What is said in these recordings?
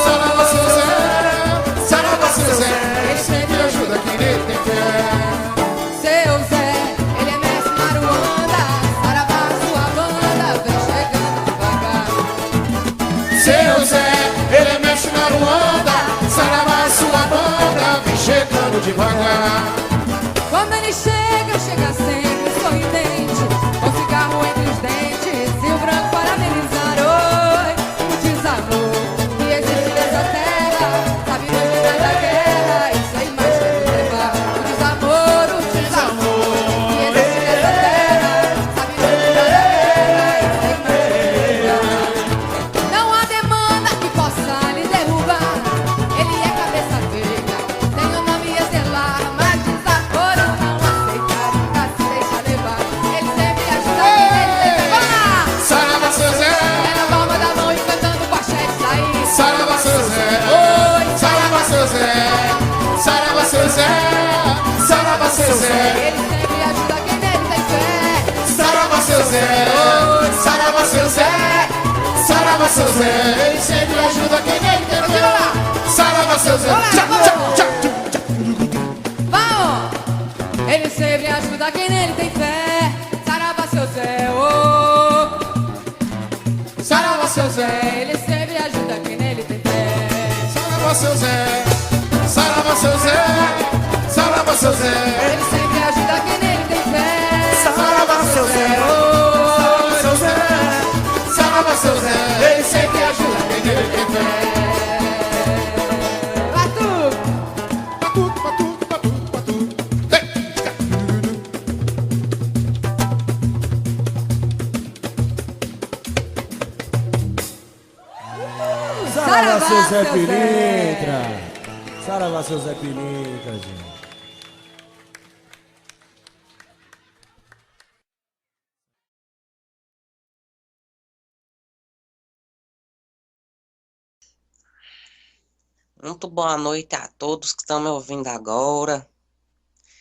Saravá, seu Zé. Saravá, seu Zé. Ele sempre ajuda quem nele tem fé. Seu Zé, ele é mestre na Ruanda. Saravá, sua banda vem chegando devagar. Seu Zé, ele é mestre na Ruanda. Saravá, sua banda vem chegando devagar. Quando ele chega, chega sempre sorridente, com cigarro entre os dentes e o branco para amenizar. Oi, o desamor que existe nessa terra, sabe Deus que traz a guerra, isso aí mais quer levar. O desamor que existe nessa terra, sabe Deus que traz a guerra, isso aí mais quer levar. Não há demanda que possa lhe derrubar, ele é cabeça feita, tem o nome a zelar, mas desaforo não aceitar, nunca se deixa levar. Ele sempre ajuda quem ele tem fé. Vamos lá! Saravá, seu Zé. É na palma da mão e cantando com a chefe aí. Saravá, seu Zé. Oi, Saravá, seu Zé. Saravá, seu Zé. Saravá, seu Zé. ele sempre ajuda quem nele tem fé. Saravá, seu Zé. Saravá, seu Zé. Saravá, seu Zé. Ele sempre ajuda quem nele tem Continua fé. lá. Saravá, seu Zé. Vamos lá, Tchau, vamos. tchau, tchau, tchau. Vamos! Ele sempre ajuda quem nele tem fé. Saravá, seu Zé. Oh, Saravá, seu Zé. ele sempre ajuda quem nele tem fé. Saravá, seu Zé. Saravá, seu Zé. Saravá, seu Zé. Ele sempre ajuda quem nele tem fé. Saravá, seu Zé. Oh, Seu Zé. Saravá, seu Zé. Ele sempre ajuda quem nele tem fé. Arthur! Patuto, patuto, patuto, patuto. Saravá, seu Zé seu Zé. Pilintra. Saravá, seu Zé Pilintra, gente. Muito boa noite a todos que estão me ouvindo agora.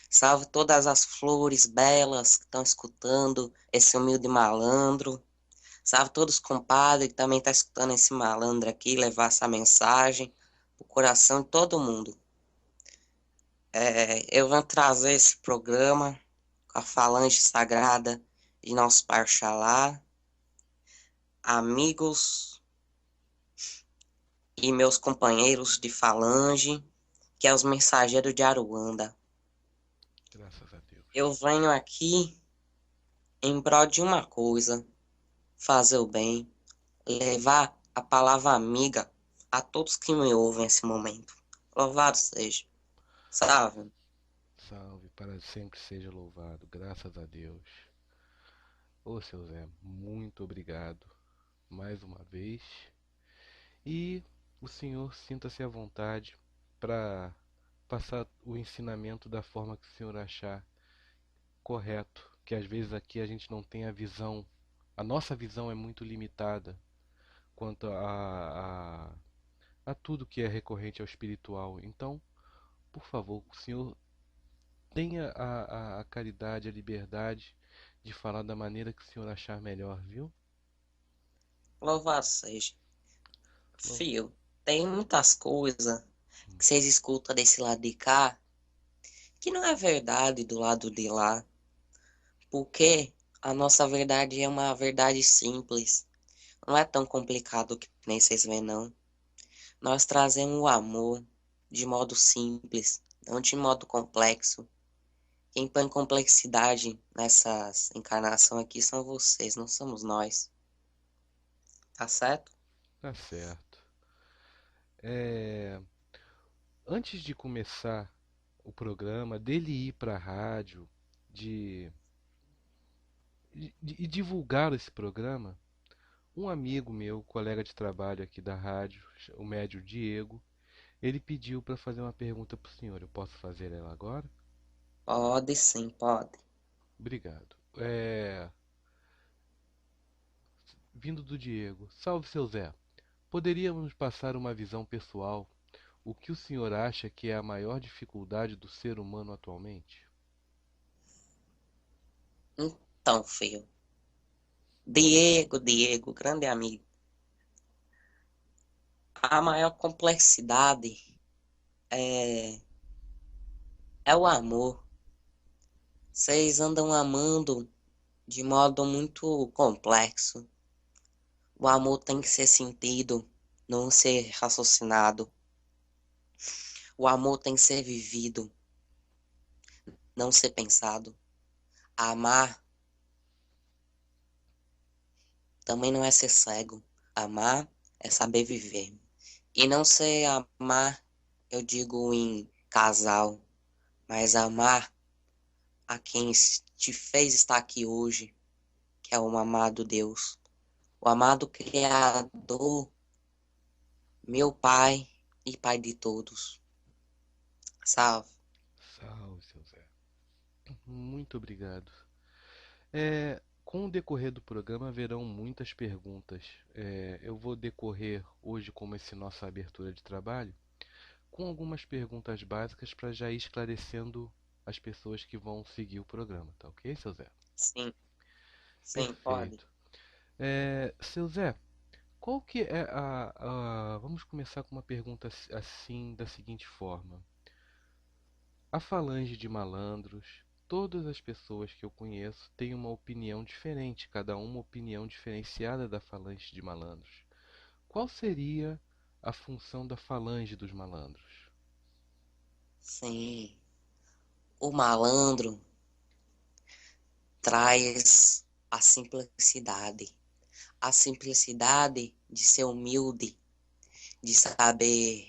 Salve todas as flores belas que estão escutando esse humilde malandro. Salve todos os compadres que também estão escutando esse malandro aqui, levar essa mensagem pro coração de todo mundo. Eu vou trazer esse programa com a falange sagrada de nosso Pai Oxalá, amigos e meus companheiros de falange, que é os mensageiros de Aruanda. Graças a Deus. Eu venho aqui em prol de uma coisa, fazer o bem, levar a palavra amiga a todos que me ouvem nesse momento. Louvado seja. Salve. Salve, para sempre seja louvado. Graças a Deus. Ô, seu Zé, muito obrigado mais uma vez. E o senhor sinta-se à vontade para passar o ensinamento da forma que o senhor achar correto, que às vezes aqui a gente não tem a visão, a nossa visão é muito limitada quanto a tudo que é recorrente ao espiritual. Então, por favor, o senhor tenha a caridade, a liberdade de falar da maneira que o senhor achar melhor, viu? Louvado seja. Fio, tem muitas coisas que vocês escutam desse lado de cá que não é verdade do lado de lá. Porque a nossa verdade é uma verdade simples. Não é tão complicado que nem vocês veem, não. Nós trazemos o amor de modo simples, não de modo complexo. Quem põe complexidade nessas encarnações aqui são vocês, não somos nós. Tá certo? Tá certo. Antes de começar o programa, dele ir para a rádio, de divulgar esse programa, um amigo meu, colega de trabalho aqui da rádio, o médio Diego, ele pediu para fazer uma pergunta para o senhor. Eu posso fazer ela agora? Pode sim, pode. Obrigado. Vindo do Diego. Salve, seu Zé. Poderíamos passar uma visão pessoal? O que o senhor acha que é a maior dificuldade do ser humano atualmente? Então, filho. Diego, grande amigo. A maior complexidade é, é o amor. Vocês andam amando de modo muito complexo. O amor tem que ser sentido, não ser raciocinado. O amor tem que ser vivido, não ser pensado. Amar também não é ser cego. Amar é saber viver. E não ser amar, eu digo em casal, mas amar a quem te fez estar aqui hoje, que é o amado Deus, o amado Criador, meu Pai e Pai de todos. Salve. Salve, seu Zé. Muito obrigado. Com o decorrer do programa haverão muitas perguntas. Eu vou decorrer hoje, como esse nossa abertura de trabalho, com algumas perguntas básicas para já ir esclarecendo as pessoas que vão seguir o programa, tá ok, seu Zé? Sim, sim, pode. Perfeito. Seu Zé, qual que é Vamos começar com uma pergunta assim, da seguinte forma. A falange de malandros, todas as pessoas que eu conheço têm uma opinião diferente, cada uma opinião diferenciada da falange de malandros. Qual seria a função da falange dos malandros? Sim, o malandro traz a simplicidade de ser humilde, de saber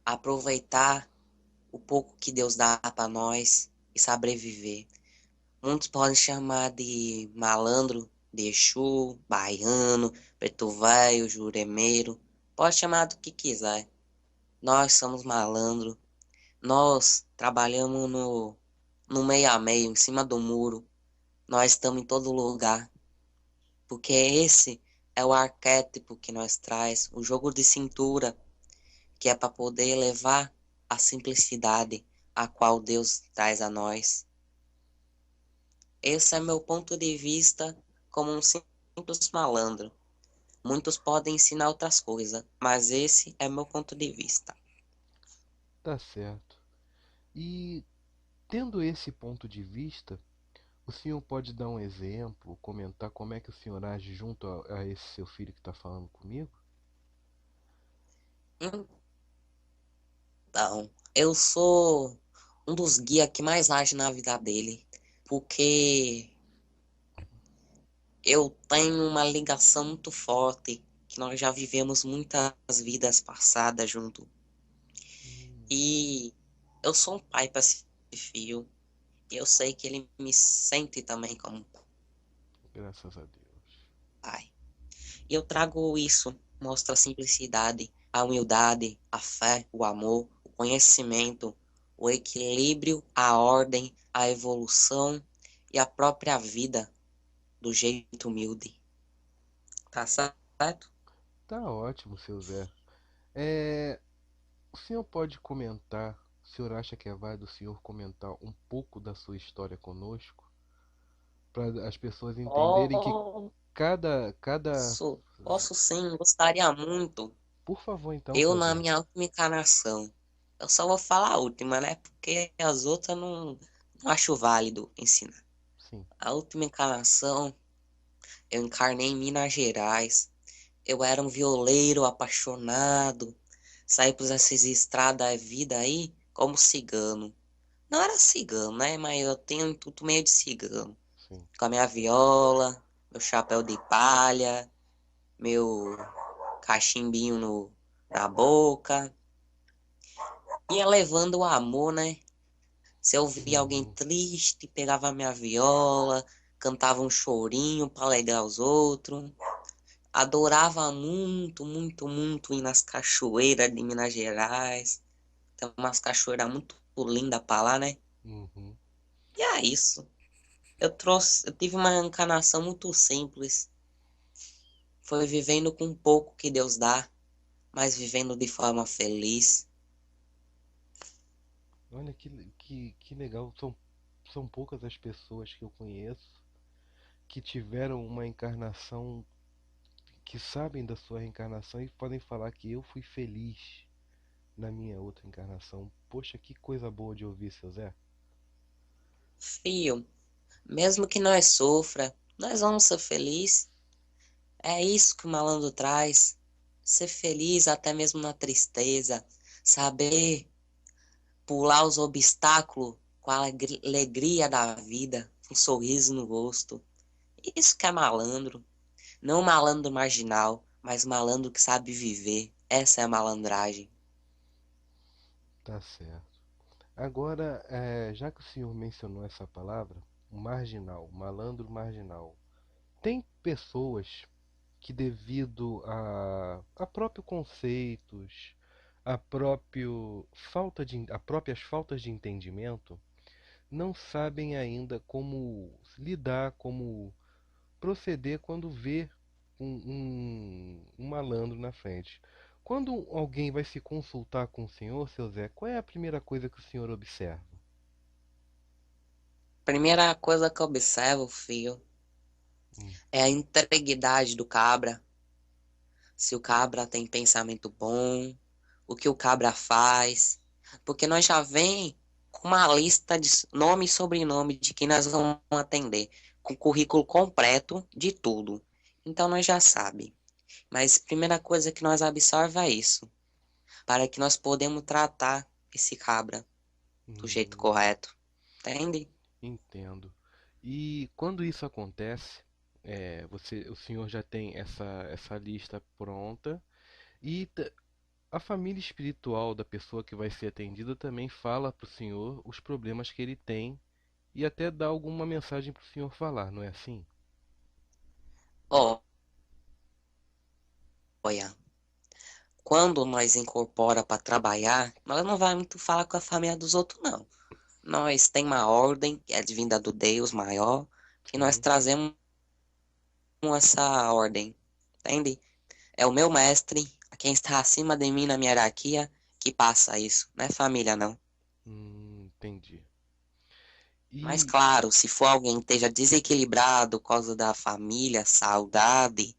aproveitar o pouco que Deus dá para nós e saber viver. Muitos podem chamar de malandro, de Exu, baiano, preto velho, juremeiro. Pode chamar do que quiser. Nós somos malandro. Nós trabalhamos no meio a meio, em cima do muro. Nós estamos em todo lugar. Porque esse é o arquétipo que nós traz, o jogo de cintura, que é para poder levar a simplicidade a qual Deus traz a nós. Esse é meu ponto de vista como um simples malandro. Muitos podem ensinar outras coisas, mas esse é meu ponto de vista. Tá certo. E tendo esse ponto de vista, o senhor pode dar um exemplo, comentar como é que o senhor age junto a esse seu filho que está falando comigo? Então, eu sou um dos guias que mais age na vida dele, porque eu tenho uma ligação muito forte, que nós já vivemos muitas vidas passadas junto. E eu sou um pai para esse filho, e eu sei que ele me sente também como Graças a Deus. pai. E eu trago isso, mostra a simplicidade, a humildade, a fé, o amor, o conhecimento, o equilíbrio, a ordem, a evolução e a própria vida do jeito humilde. Tá certo? Tá ótimo, seu Zé. É, o senhor pode comentar, o senhor acha que é válido o senhor comentar um pouco da sua história conosco? Para as pessoas entenderem que Posso, cada... posso sim, gostaria muito. Por favor, então, Eu, seu na Zé. minha última encarnação, eu só vou falar a última, né? Porque as outras não acho válido ensinar. Sim. A última encarnação, eu encarnei em Minas Gerais. Eu era um violeiro apaixonado. Saí por essas estradas da vida aí como cigano. Não era cigano, né? Mas eu tenho um intuito meio de cigano. Sim. Com a minha viola, meu chapéu de palha, meu cachimbinho na boca. Ia levando o amor, né? Se eu via alguém Uhum. triste, pegava minha viola, cantava um chorinho para alegrar os outros. Adorava muito, muito, muito ir nas cachoeiras de Minas Gerais. Tem umas cachoeiras muito lindas para lá, né? Uhum. E é isso. Eu tive uma encarnação muito simples. Foi vivendo com pouco que Deus dá, mas vivendo de forma feliz. Olha que legal. São poucas as pessoas que eu conheço que tiveram uma encarnação que sabem da sua reencarnação e podem falar que eu fui feliz na minha outra encarnação. Poxa, que coisa boa de ouvir, seu Zé. Fio, mesmo que nós sofra, nós vamos ser felizes. É isso que o malandro traz. Ser feliz até mesmo na tristeza. Saber pular os obstáculos com a alegria da vida, com um sorriso no rosto. Isso que é malandro. Não malandro marginal, mas malandro que sabe viver. Essa é a malandragem. Tá certo. Agora, já que o senhor mencionou essa palavra, marginal, malandro marginal, tem pessoas que devido a próprios conceitos, a próprias faltas de entendimento, não sabem ainda como lidar, como proceder quando vê um malandro na frente. Quando alguém vai se consultar com o senhor, seu Zé, qual é a primeira coisa que o senhor observa? Primeira coisa que eu observo, filho, Hum. é a integridade do cabra. Se o cabra tem pensamento bom, o que o cabra faz. Porque nós já vem com uma lista de nome e sobrenome de quem nós vamos atender, com currículo completo de tudo. Então nós já sabe. Mas a primeira coisa que nós absorva é isso, para que nós podemos tratar esse cabra do jeito Hum, correto. Entende? entendo. E quando isso acontece, o senhor já tem essa lista pronta e a família espiritual da pessoa que vai ser atendida também fala para o senhor os problemas que ele tem e até dá alguma mensagem para o senhor falar, não é assim? Ó, olha, quando nós incorpora para trabalhar, nós não vai muito falar com a família dos outros, não. Nós tem uma ordem, que é vinda do Deus maior, e nós Sim. trazemos essa ordem, entende? É o meu mestre, quem está acima de mim na minha hierarquia, que passa isso, não é família, não. Entendi. Mas E claro, se for alguém que esteja desequilibrado por causa da família, saudade,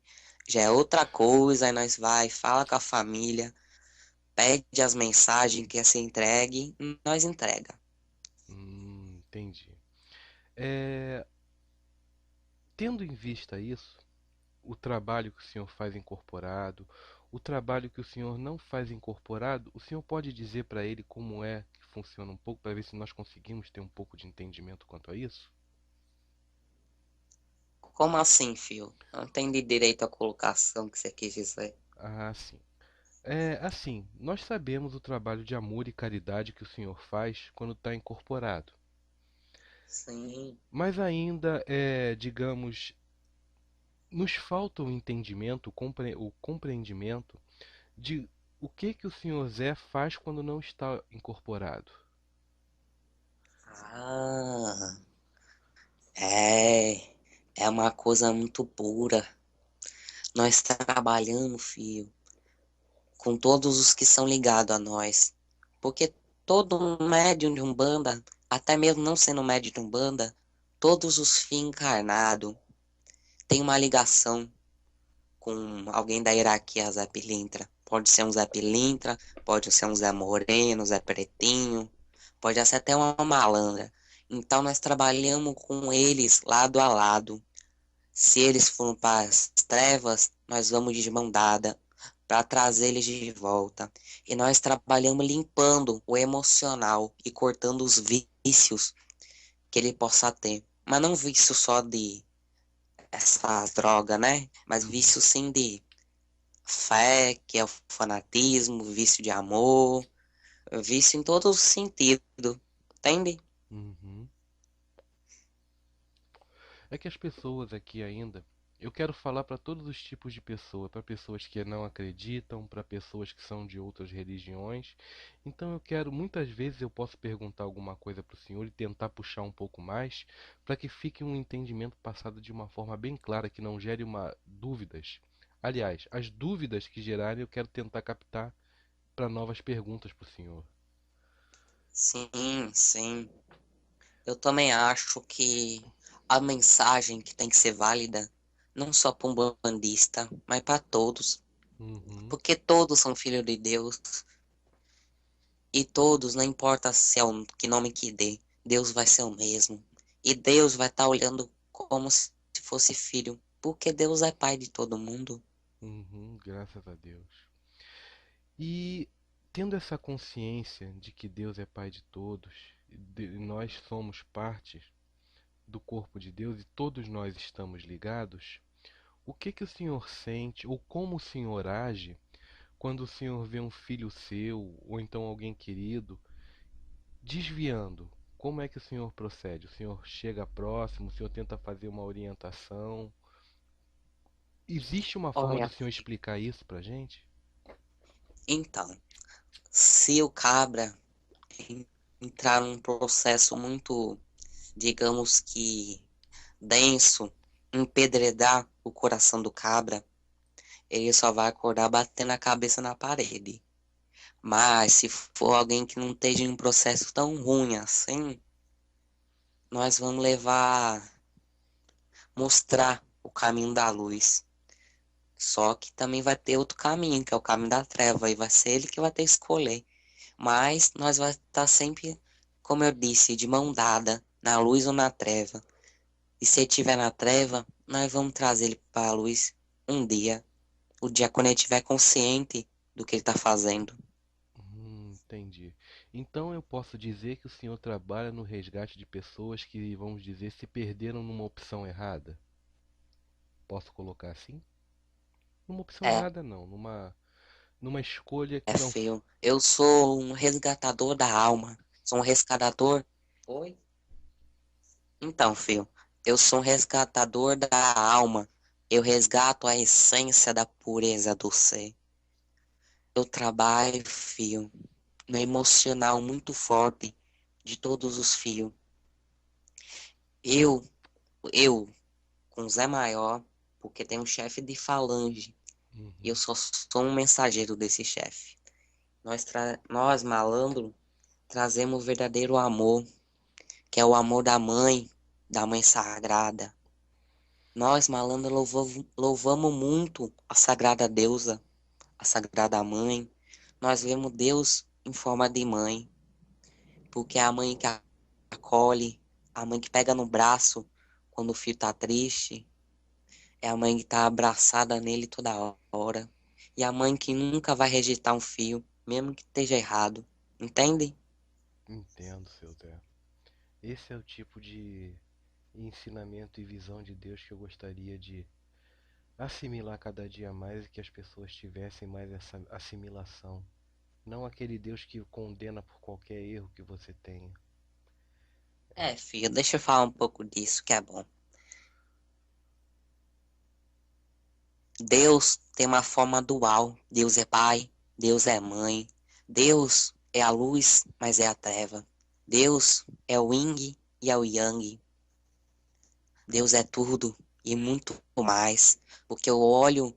já é outra coisa, aí nós vai, fala com a família, pede as mensagens que é ser entregue, nós entrega. entendi. É, tendo em vista isso, o trabalho que o senhor faz incorporado, o trabalho que o senhor não faz incorporado, o senhor pode dizer para ele como é que funciona um pouco, para ver se nós conseguimos ter um pouco de entendimento quanto a isso? Como assim, fio? Não entendi direito a colocação que você quis dizer. Ah, sim. Assim, nós sabemos o trabalho de amor e caridade que o senhor faz quando está incorporado. Sim. Mas ainda, digamos, nos falta o entendimento, o compreendimento de o que o senhor Zé faz quando não está incorporado. Ah, é. É uma coisa muito pura. Nós trabalhamos, filho, com todos os que são ligados a nós. Porque todo médium de Umbanda, até mesmo não sendo médium de Umbanda, todos os fios encarnados têm uma ligação com alguém da hierarquia Zé Pilintra. Pode ser um Zé Pilintra, pode ser um Zé Moreno, Zé Pretinho, pode ser até uma malandra. Então nós trabalhamos com eles lado a lado. Se eles foram para as trevas, nós vamos de mão dada para trazer eles de volta. E nós trabalhamos limpando o emocional e cortando os vícios que ele possa ter. Mas não vício só de essas drogas, né? Mas Uhum. vício sim de fé, que é o fanatismo, vício de amor, vício em todo sentido, entende? Uhum. É que as pessoas aqui ainda, eu quero falar para todos os tipos de pessoas, para pessoas que não acreditam, para pessoas que são de outras religiões. Então eu quero, muitas vezes eu posso perguntar alguma coisa para o senhor e tentar puxar um pouco mais, para que fique um entendimento passado de uma forma bem clara, que não gere uma dúvidas. Aliás, as dúvidas que gerarem eu quero tentar captar para novas perguntas para o senhor. Sim, sim. Eu também acho que a mensagem que tem que ser válida não só para um bandista, mas para todos, Uhum, porque todos são filhos de Deus e todos, não importa se é o que nome que dê, Deus vai ser o mesmo e Deus vai estar olhando como se fosse filho, porque Deus é pai de todo mundo. uhum, graças a Deus. E tendo essa consciência de que Deus é Pai de todos, nós somos parte do corpo de Deus e todos nós estamos ligados, o que que o Senhor sente ou como o Senhor age quando o Senhor vê um filho seu ou então alguém querido desviando? Como é que o Senhor procede? O Senhor chega próximo, o Senhor tenta fazer uma orientação? Existe uma forma do Olha, Senhor explicar isso pra gente? então, se o cabra entrar num processo muito, digamos que denso, empedredar o coração do cabra, ele só vai acordar batendo a cabeça na parede. Mas se for alguém que não esteja em um processo tão ruim assim, nós vamos mostrar o caminho da luz. Só que também vai ter outro caminho, que é o caminho da treva, e vai ser ele que vai ter que escolher. Mas nós vai estar sempre, como eu disse, de mão dada, na luz ou na treva. E se ele estiver na treva, nós vamos trazer ele para a luz um dia. O dia quando ele estiver consciente do que ele está fazendo. Entendi. Então eu posso dizer que o senhor trabalha no resgate de pessoas que, vamos dizer, se perderam numa opção errada? Posso colocar assim? Numa opção É, errada não, numa escolha é que não. feio. Eu sou um resgatador da alma. Sou um resgatador. Oi? Então, filho, eu sou um resgatador da alma. Eu resgato a essência da pureza do ser. Eu trabalho, filho, no emocional muito forte de todos os filhos. Eu, eu, com Zé Maior, porque tem um chefe de falange, e eu Uhum. só sou um mensageiro desse chefe. Nós, malandro, trazemos o verdadeiro amor, que é o amor da mãe sagrada. Nós, malandro, louvamos muito a sagrada deusa, a sagrada mãe. Nós vemos Deus em forma de mãe, porque é a mãe que acolhe, a mãe que pega no braço quando o filho tá triste, é a mãe que tá abraçada nele toda hora, e a mãe que nunca vai rejeitar um filho, mesmo que esteja errado, entende? Entendo, seu Zé. Esse é o tipo de ensinamento e visão de Deus que eu gostaria de assimilar cada dia mais e que as pessoas tivessem mais essa assimilação. Não aquele Deus que condena por qualquer erro que você tenha. É, filho, deixa eu falar um pouco disso que é bom. Deus tem uma forma dual. Deus é pai, Deus é mãe. Deus é a luz, mas é a treva. Deus é o yin e é o yang. Deus é tudo e muito mais. Porque o olho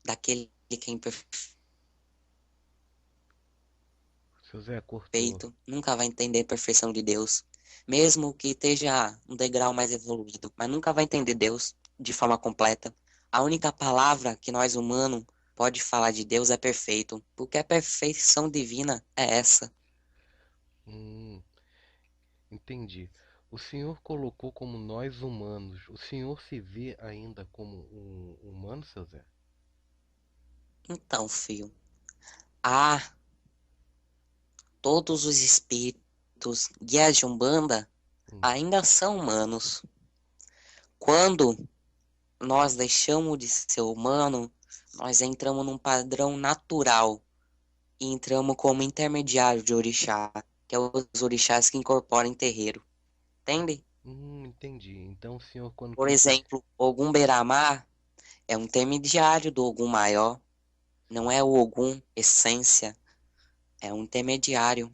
daquele que é Seu Zé cortou. imperfeito nunca vai entender a perfeição de Deus. Mesmo que esteja um degrau mais evoluído, mas nunca vai entender Deus de forma completa. A única palavra que nós humanos pode falar de Deus é perfeito, porque a perfeição divina é essa. Hum, entendi. O senhor colocou como nós humanos. O senhor se vê ainda como um humano, seu Zé? Então, filho, ah, todos os espíritos, guias de Umbanda, Hum, ainda são humanos. Quando nós deixamos de ser humano, nós entramos num padrão natural e entramos como intermediário de orixá, que é os orixás que incorporam em terreiro. Entende? entendi. Então o senhor quando Por quis se... exemplo, Ogum Beramar é um intermediário do Ogum maior. Não é o Ogum essência, é um intermediário.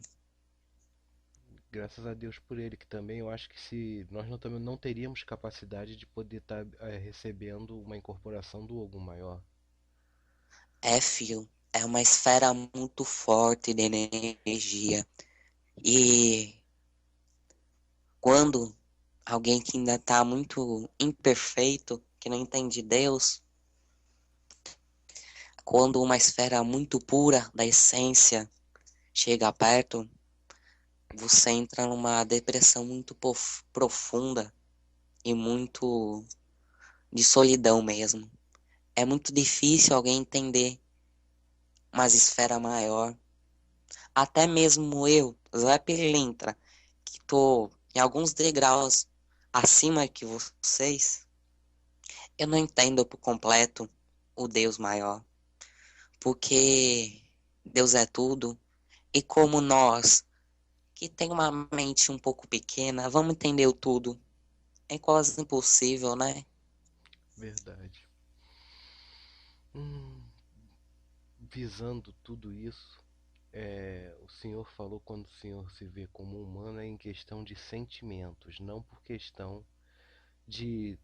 Graças a Deus por ele, que também eu acho que se nós não, também não teríamos capacidade de poder estar recebendo uma incorporação do algum maior. É, filho, é uma esfera muito forte de energia. E quando alguém que ainda está muito imperfeito que não entende Deus, quando uma esfera muito pura da essência chega perto, você entra numa depressão muito profunda e muito de solidão mesmo. É muito difícil alguém entender umas esfera maior. Até mesmo eu, Zé Pilintra, que tô em alguns degraus acima que vocês, eu não entendo por completo o Deus maior. Porque Deus é tudo. E como nós, que tem uma mente um pouco pequena, vamos entender o tudo. É quase impossível, né? Verdade. Hum, visando tudo isso, o Senhor falou quando o Senhor se vê como humano é em questão de sentimentos, não por questão de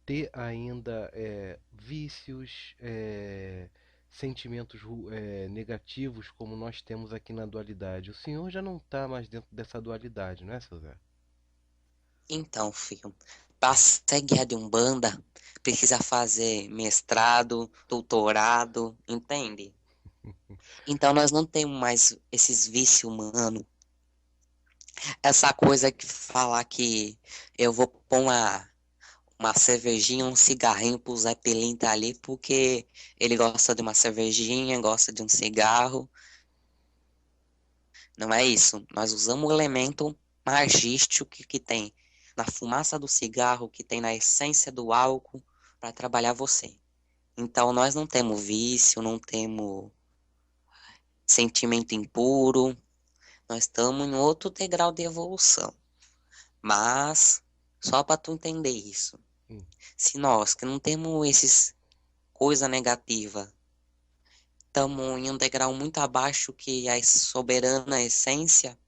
ter ainda vícios, sentimentos negativos como nós temos aqui na dualidade. O Senhor já não está mais dentro dessa dualidade, não é, seu Zé? Então, filho, para ser guia de Umbanda, precisa fazer mestrado, doutorado, entende? Então nós não temos mais esses vícios humanos. Essa coisa que falar que eu vou pôr uma cervejinha, um cigarrinho pro Zé Pilintra ali, porque ele gosta de uma cervejinha, gosta de um cigarro. Não é isso. Nós usamos o elemento magístico que tem na fumaça do cigarro, que tem na essência do álcool, para trabalhar você. Então nós não temos vício, não temos sentimento impuro, nós estamos em outro degrau de evolução. Mas, só para tu entender isso, Hum. se nós que não temos esses coisa negativa, estamos em um degrau muito abaixo que a soberana essência,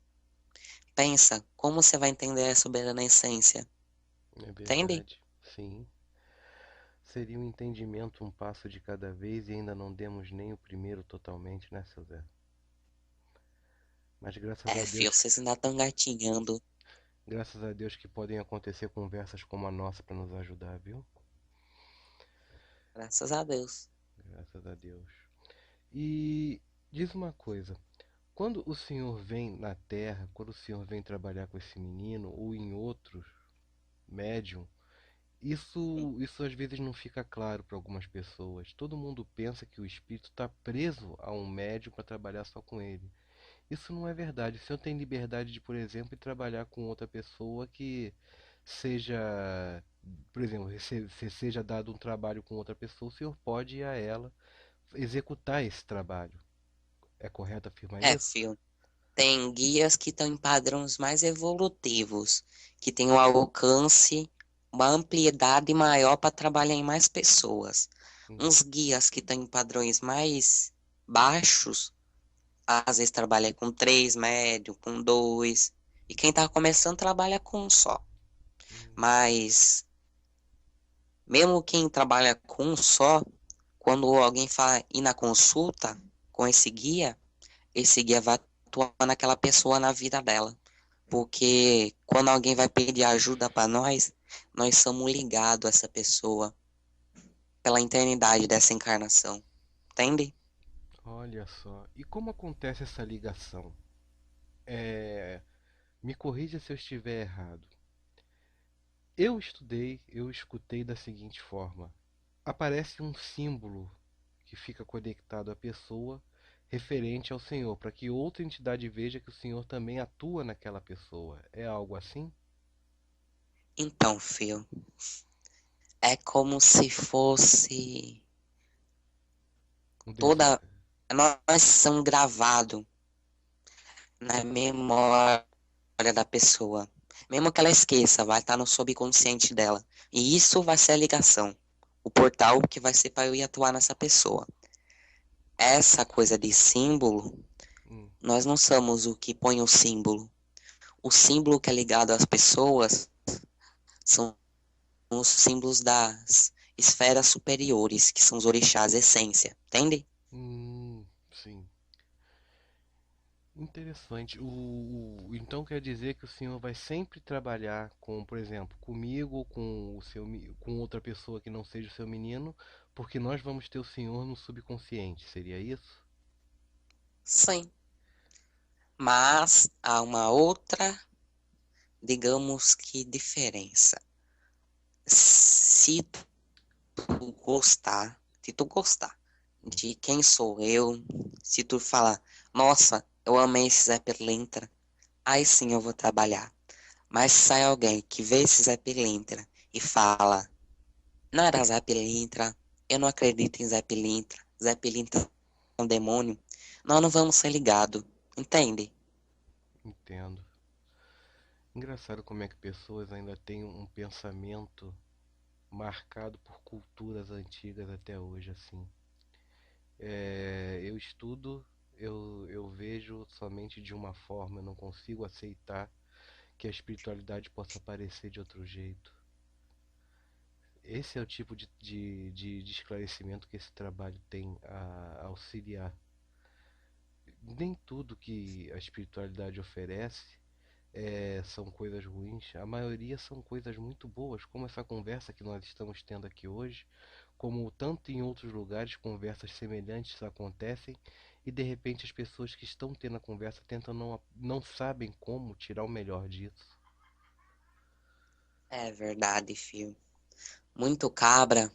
pensa, como você vai entender a soberana essência? É Entende? verdade. Sim. Seria um entendimento um passo de cada vez e ainda não demos nem o primeiro totalmente, né, seu Zé? Mas Filho, vocês ainda estão gatinhando. graças a Deus que podem acontecer conversas como a nossa para nos ajudar, viu? Graças a Deus. Graças a Deus. E diz uma coisa, quando o senhor vem na Terra, quando o senhor vem trabalhar com esse menino ou em outros médium, isso às vezes não fica claro para algumas pessoas. Todo mundo pensa que o espírito está preso a um médium para trabalhar só com ele. Isso não é verdade. O senhor tem liberdade de, por exemplo, ir trabalhar com outra pessoa que seja, por exemplo, se seja dado um trabalho com outra pessoa, o senhor pode ir a ela executar esse trabalho. É correto afirmar isso? Filho. Tem guias que estão em padrões mais evolutivos, que têm um alcance, uma amplitude maior para trabalhar em mais pessoas. Hum. Uns guias que estão em padrões mais baixos, às vezes trabalha com 3 médio, com 2, e quem está começando trabalha com um só. Mas, mesmo quem trabalha com um só, quando alguém fala ir na consulta com esse guia vai atuar naquela pessoa na vida dela. Porque quando alguém vai pedir ajuda para nós somos ligados a essa pessoa pela eternidade dessa encarnação. Entende? Olha só. E como acontece essa ligação? Me corrija se eu estiver errado. Eu escutei da seguinte forma: aparece um símbolo que fica conectado à pessoa referente ao Senhor, para que outra entidade veja que o Senhor também atua naquela pessoa. É algo assim? Então, filho, é como se fosse Um toda. Nós somos gravados na memória da pessoa. Mesmo que ela esqueça, vai estar no subconsciente dela. E isso vai ser a ligação. O portal que vai ser para eu ir atuar nessa pessoa. Essa coisa de símbolo, nós não somos o que põe o símbolo. O símbolo que é ligado às pessoas são os símbolos das esferas superiores, que são os orixás essência. Entende? Sim. Interessante. Então quer dizer que o senhor vai sempre trabalhar com, por exemplo, comigo ou com com outra pessoa que não seja o seu menino, porque nós vamos ter o senhor no subconsciente, seria isso? Sim, mas há uma outra, digamos que diferença. Se se tu gostar de quem sou eu, se tu falar, nossa, eu amei esse Zé Pilintra, aí sim eu vou trabalhar. Mas se sai alguém que vê esse Zé Pilintra e fala, não era Zé Pilintra, eu não acredito em Zé Pilintra é um demônio, nós não vamos ser ligados, entende? Entendo. Engraçado como é que pessoas ainda têm um pensamento marcado por culturas antigas até hoje, assim. Eu estudo, eu vejo somente de uma forma, eu não consigo aceitar que a espiritualidade possa aparecer de outro jeito. Esse é o tipo de esclarecimento que esse trabalho tem a auxiliar. Nem tudo que a espiritualidade oferece são coisas ruins, a maioria são coisas muito boas, como essa conversa que nós estamos tendo aqui hoje, como tanto em outros lugares conversas semelhantes acontecem e de repente as pessoas que estão tendo a conversa tentam não sabem como tirar o melhor disso. É verdade, filho. Muito cabra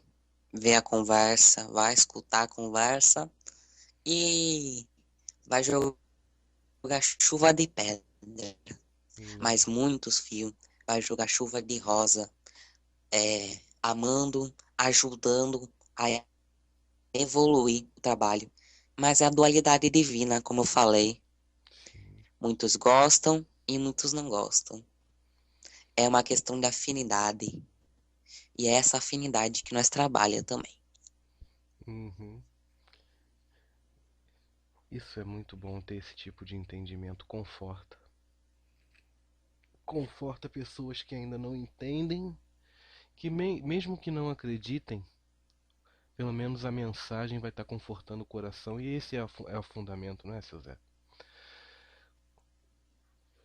vê a conversa, vai escutar a conversa e vai jogar chuva de pedra. Hum, Mas muitos, filho, vai jogar chuva de rosa, amando, ajudando a evoluir o trabalho. Mas é a dualidade divina, como eu falei. sim. Muitos gostam e muitos não gostam. É uma questão de afinidade. E é essa afinidade que nós trabalhamos também. Uhum. Isso é muito bom ter esse tipo de entendimento, conforta. Conforta pessoas que ainda não entendem, que mesmo que não acreditem, pelo menos a mensagem vai estar confortando o coração e esse é o fundamento, não é, seu Zé?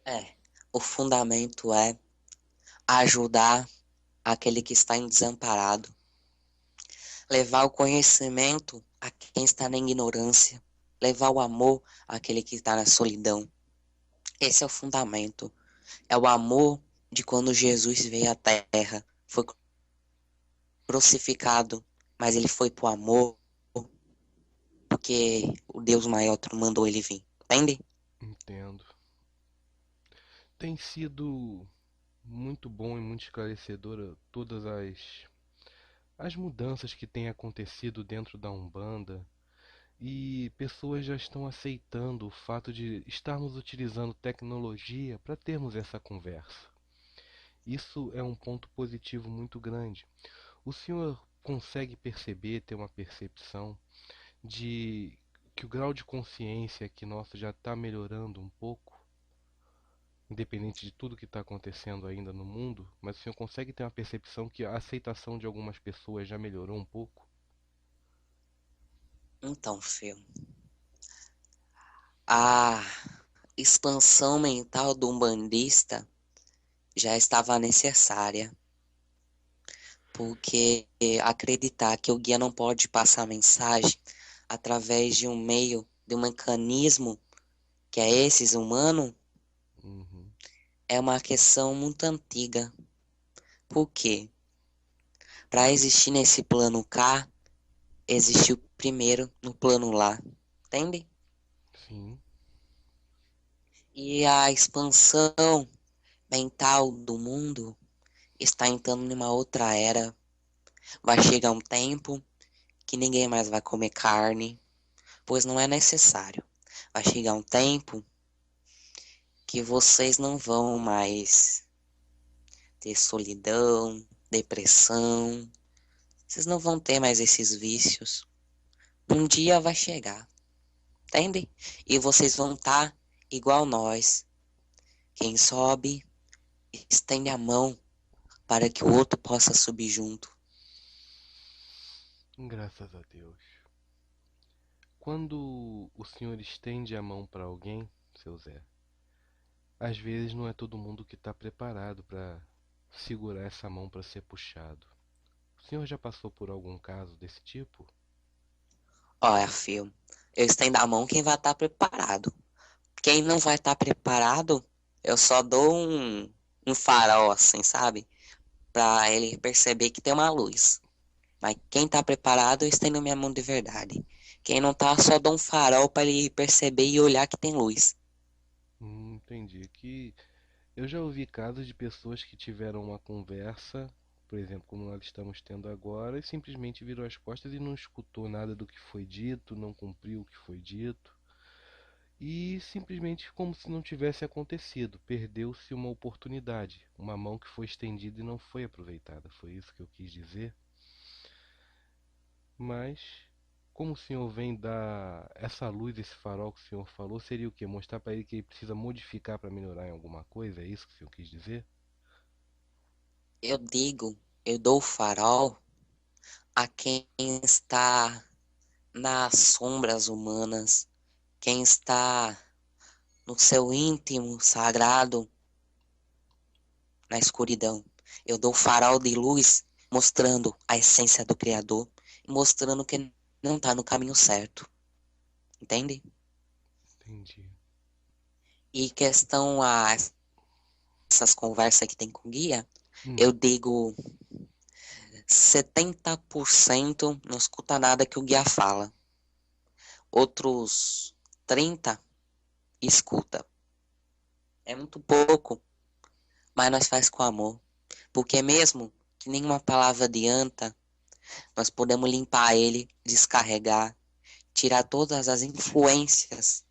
É, o fundamento é ajudar aquele que está em desamparado, levar o conhecimento a quem está na ignorância, levar o amor àquele que está na solidão. Esse é o fundamento. É o amor de quando Jesus veio à Terra, foi crucificado, mas ele foi por amor, porque o Deus maior mandou ele vir. Entende? Entendo. Tem sido muito bom e muito esclarecedora todas as mudanças que têm acontecido dentro da Umbanda e pessoas já estão aceitando o fato de estarmos utilizando tecnologia para termos essa conversa. Isso é um ponto positivo muito grande. O senhor consegue perceber, ter uma percepção de que o grau de consciência aqui nosso já está melhorando um pouco, independente de tudo que está acontecendo ainda no mundo, mas o senhor consegue ter uma percepção que a aceitação de algumas pessoas já melhorou um pouco? Então, filho, a expansão mental do umbandista já estava necessária, porque acreditar que o guia não pode passar mensagem através de um meio, de um mecanismo que é esses humano, Uhum, é uma questão muito antiga. Por quê? Para existir nesse plano cá, existiu primeiro no plano lá, entende? sim, E a expansão mental do mundo está entrando numa outra era. Vai chegar um tempo que ninguém mais vai comer carne, pois não é necessário. Vai chegar um tempo que vocês não vão mais ter solidão, depressão, vocês não vão ter mais esses vícios. Um dia vai chegar, entende? E vocês vão estar igual nós. Quem sobe, estende a mão para que o outro possa subir junto. graças a Deus. Quando o senhor estende a mão para alguém, seu Zé. Às vezes não é todo mundo que está preparado para segurar essa mão para ser puxado. O senhor já passou por algum caso desse tipo? Olha, filho, eu estendo a mão quem vai estar preparado. Quem não vai estar preparado, eu só dou um farol, assim, sabe? Pra ele perceber que tem uma luz. Mas quem tá preparado, eu estendo minha mão de verdade. Quem não tá, só dou um farol pra ele perceber e olhar que tem luz. Entendi. Que eu já ouvi casos de pessoas que tiveram uma conversa, por exemplo, como nós estamos tendo agora, e simplesmente virou as costas e não escutou nada do que foi dito, não cumpriu o que foi dito, e simplesmente como se não tivesse acontecido, perdeu-se uma oportunidade, uma mão que foi estendida e não foi aproveitada. Foi isso que eu quis dizer. Mas como o senhor vem dar essa luz, esse farol que o senhor falou, seria o quê? Mostrar para ele que ele precisa modificar para melhorar em alguma coisa? É isso que o senhor quis dizer? Eu digo, eu dou o farol a quem está nas sombras humanas, quem está no seu íntimo sagrado, na escuridão. Eu dou o farol de luz mostrando a essência do Criador e mostrando que não está no caminho certo. Entende? Entendi. E questão a essas conversas que tem com guia, Hum, eu digo 70% não escuta nada que o guia fala. Outros 30 escuta. É muito pouco, mas nós faz com amor. Porque mesmo que nenhuma palavra adianta, nós podemos limpar ele, descarregar, tirar todas as influências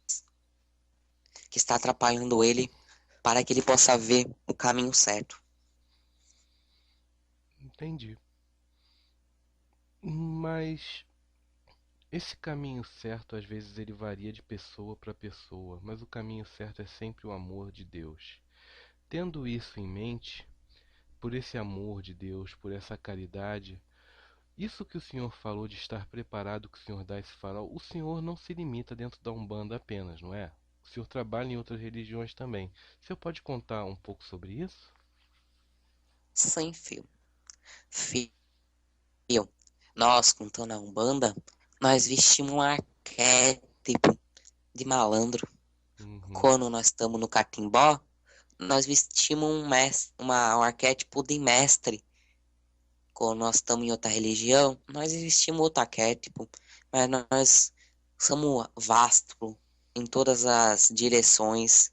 que está atrapalhando ele para que ele possa ver o caminho certo. entendi. Mas esse caminho certo, às vezes, ele varia de pessoa para pessoa, mas o caminho certo é sempre o amor de Deus. Tendo isso em mente, por esse amor de Deus, por essa caridade, isso que o senhor falou de estar preparado, que o senhor dá esse farol, o senhor não se limita dentro da Umbanda apenas, não é? O senhor trabalha em outras religiões também. O senhor pode contar um pouco sobre isso? Sem fio. Fio. Nós, contando a Umbanda, nós vestimos um arquétipo de malandro. Uhum, Quando nós estamos no catimbó, nós vestimos um arquétipo de mestre. Quando nós estamos em outra religião, nós vestimos outro arquétipo. Mas nós somos vastos em todas as direções.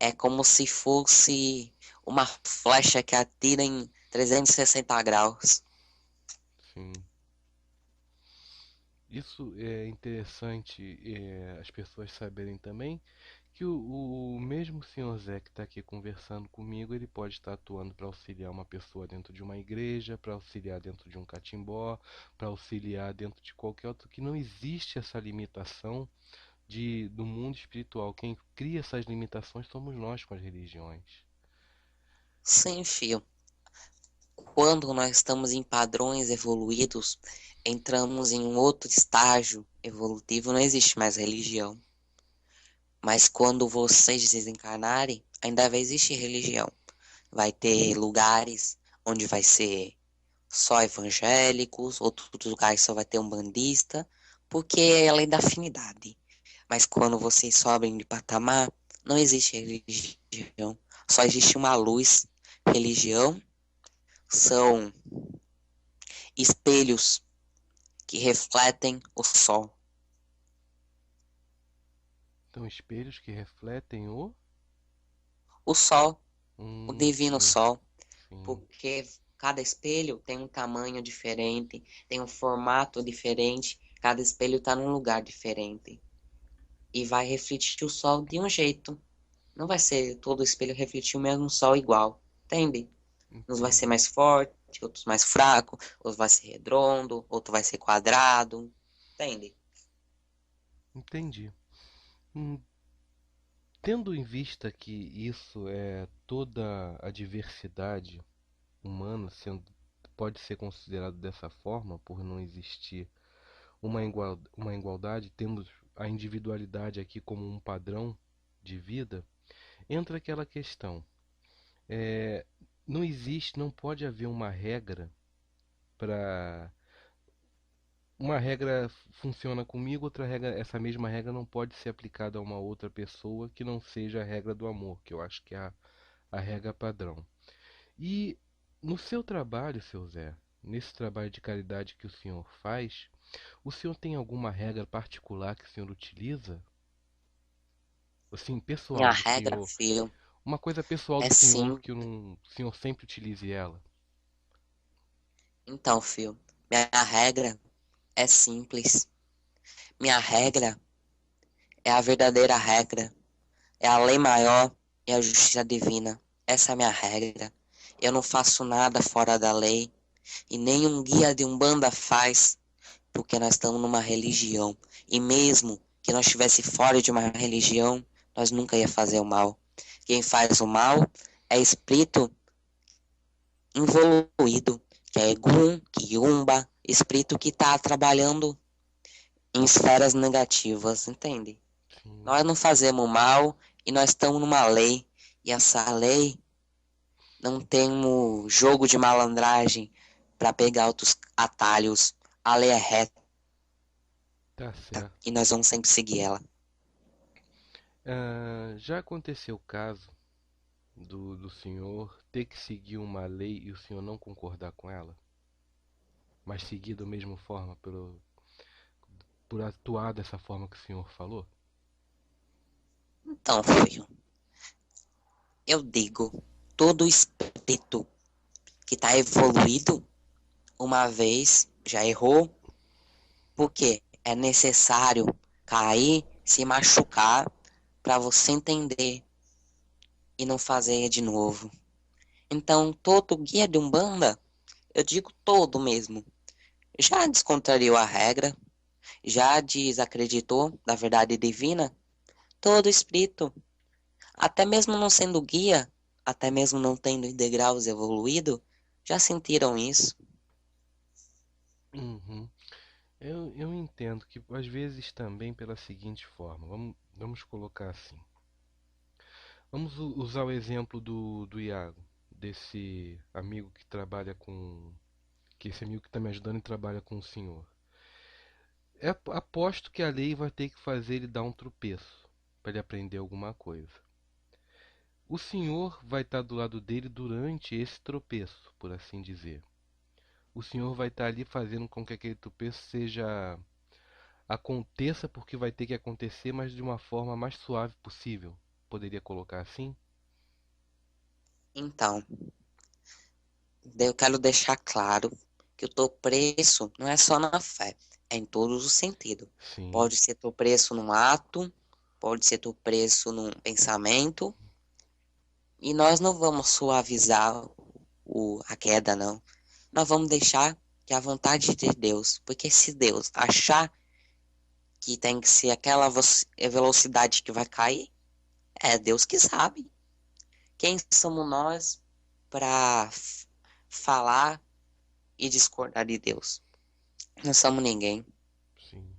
É como se fosse uma flecha que atira em 360 graus. sim. Isso é interessante as pessoas saberem também que o mesmo senhor Zé que está aqui conversando comigo, ele pode estar atuando para auxiliar uma pessoa dentro de uma igreja, para auxiliar dentro de um catimbó, para auxiliar dentro de qualquer outro, que não existe essa limitação do mundo espiritual. Quem cria essas limitações somos nós com as religiões. Sem fio. Quando nós estamos em padrões evoluídos, entramos em um outro estágio evolutivo, não existe mais religião. Mas quando vocês desencarnarem, ainda vai existir religião. Vai ter lugares onde vai ser só evangélicos, outros lugares só vai ter umbandista, porque é a lei da afinidade. Mas quando vocês sobem de patamar, não existe religião. Só existe uma luz. Religião são espelhos que refletem o sol. Então, espelhos que refletem o. O sol, o divino Sim, sol. sim. Porque cada espelho tem um tamanho diferente, tem um formato diferente, cada espelho está num lugar diferente. E vai refletir o sol de um jeito. Não vai ser todo espelho refletir o mesmo sol igual, entende? Uns vai ser Entendi. mais forte, outros mais fraco, outros vai ser redondo, outro vai ser quadrado, entende? Entendi. Hum, Tendo em vista que isso é toda a diversidade humana, pode ser considerado dessa forma, por não existir uma igualdade, temos a individualidade aqui como um padrão. de vida, entra aquela questão. É, não existe, não pode haver uma regra para. Uma regra funciona comigo, outra regra, essa mesma regra não pode ser aplicada a uma outra pessoa que não seja a regra do amor, que eu acho que é a regra padrão. E no seu trabalho, seu Zé, nesse trabalho de caridade que o senhor faz, o senhor tem alguma regra particular que o senhor utiliza? Assim, Minha pessoal do regra, senhor. filho, Uma coisa pessoal é do senhor sim. que o senhor sempre utilize ela. Então, filho, minha regra é simples. Minha regra é a verdadeira regra. É a lei maior e a justiça divina. Essa é a minha regra. Eu não faço nada fora da lei. E nenhum guia de Umbanda faz. Porque nós estamos numa religião. E mesmo que nós estivesse fora de uma religião, nós nunca ia fazer o mal. Quem faz o mal é espírito involuído, que é Egum, Kiumba, espírito que está trabalhando em esferas negativas, entende? Sim, Nós não fazemos mal e nós estamos numa lei. E essa lei não temos jogo de malandragem para pegar outros atalhos. A lei é reta tá certo. e nós vamos sempre seguir ela. Já aconteceu o caso do senhor ter que seguir uma lei e o senhor não concordar com ela, mas seguir da mesma forma por atuar dessa forma que o senhor falou? Então, filho, eu digo, todo espírito que está evoluído uma vez já errou, porque é necessário cair, se machucar para você entender e não fazer de novo. Então, todo guia de Umbanda, eu digo todo mesmo, já descontrariou a regra, já desacreditou da verdade divina, todo espírito, até mesmo não sendo guia, até mesmo não tendo degraus evoluído, já sentiram isso. Uhum. Eu entendo que às vezes também pela seguinte forma, vamos colocar assim. Vamos usar o exemplo do Iago, desse amigo que trabalha com. Que esse amigo que está me ajudando e trabalha com o senhor. Aposto que a lei vai ter que fazer ele dar um tropeço para ele aprender alguma coisa. O senhor vai estar do lado dele durante esse tropeço, por assim dizer. O senhor vai estar ali fazendo com que aquele tropeço seja aconteça porque vai ter que acontecer, mas de uma forma mais suave possível. Poderia colocar assim? Então, eu quero deixar claro que o teu preço não é só na fé, é em todos os sentidos. Sim, Pode ser teu preço num ato, pode ser teu preço num pensamento, e nós não vamos suavizar a queda, não. Nós vamos deixar que a vontade de Deus, porque se Deus achar que tem que ser aquela velocidade que vai cair, é Deus que sabe. Quem somos nós para falar e discordar de Deus? Não somos ninguém. sim.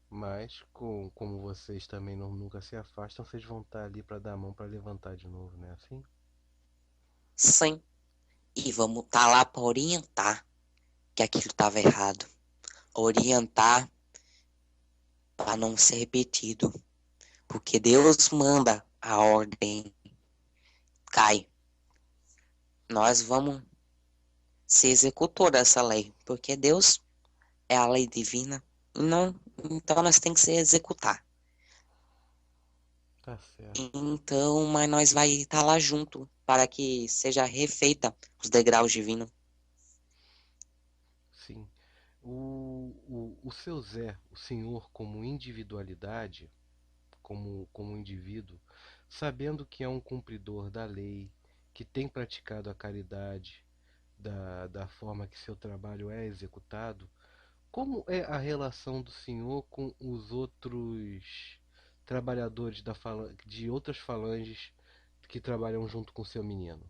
Mas como vocês também nunca se afastam, vocês vão estar ali para dar a mão para levantar de novo, né? Assim? Sim. E vamos estar lá para orientar que aquilo estava errado. Orientar para não ser repetido. Porque Deus manda a ordem. Cai. Nós vamos ser executor dessa lei. Porque Deus é a lei divina. E não, então nós temos que ser executar. Tá certo. Então, mas nós vai estar lá junto para que seja refeita os degraus divinos. Sim. O seu Zé, o senhor como individualidade, como indivíduo, sabendo que é um cumpridor da lei, que tem praticado a caridade da forma que seu trabalho é executado, como é a relação do senhor com os outros trabalhadores de outras falanges que trabalham junto com seu menino?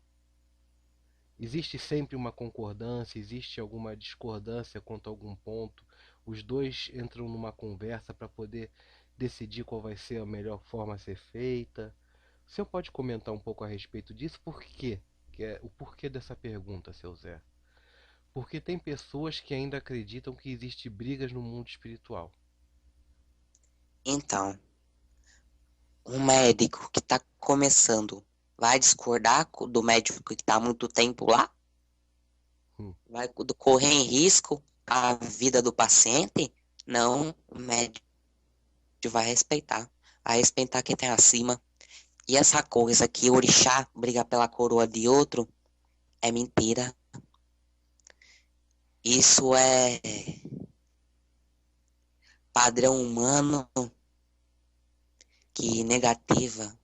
Existe sempre uma concordância? Existe alguma discordância quanto a algum ponto? os dois entram numa conversa para poder decidir qual vai ser a melhor forma a ser feita. O senhor pode comentar um pouco a respeito disso? Por quê? Que é o porquê dessa pergunta, seu Zé? Porque tem pessoas que ainda acreditam que existem brigas no mundo espiritual. Então, um médico que está começando vai discordar do médico que está há muito tempo lá? Vai correr em risco a vida do paciente? Não, o médico vai respeitar quem tem acima. E essa coisa que orixá briga pela coroa de outro é mentira. Isso é padrão humano que negativa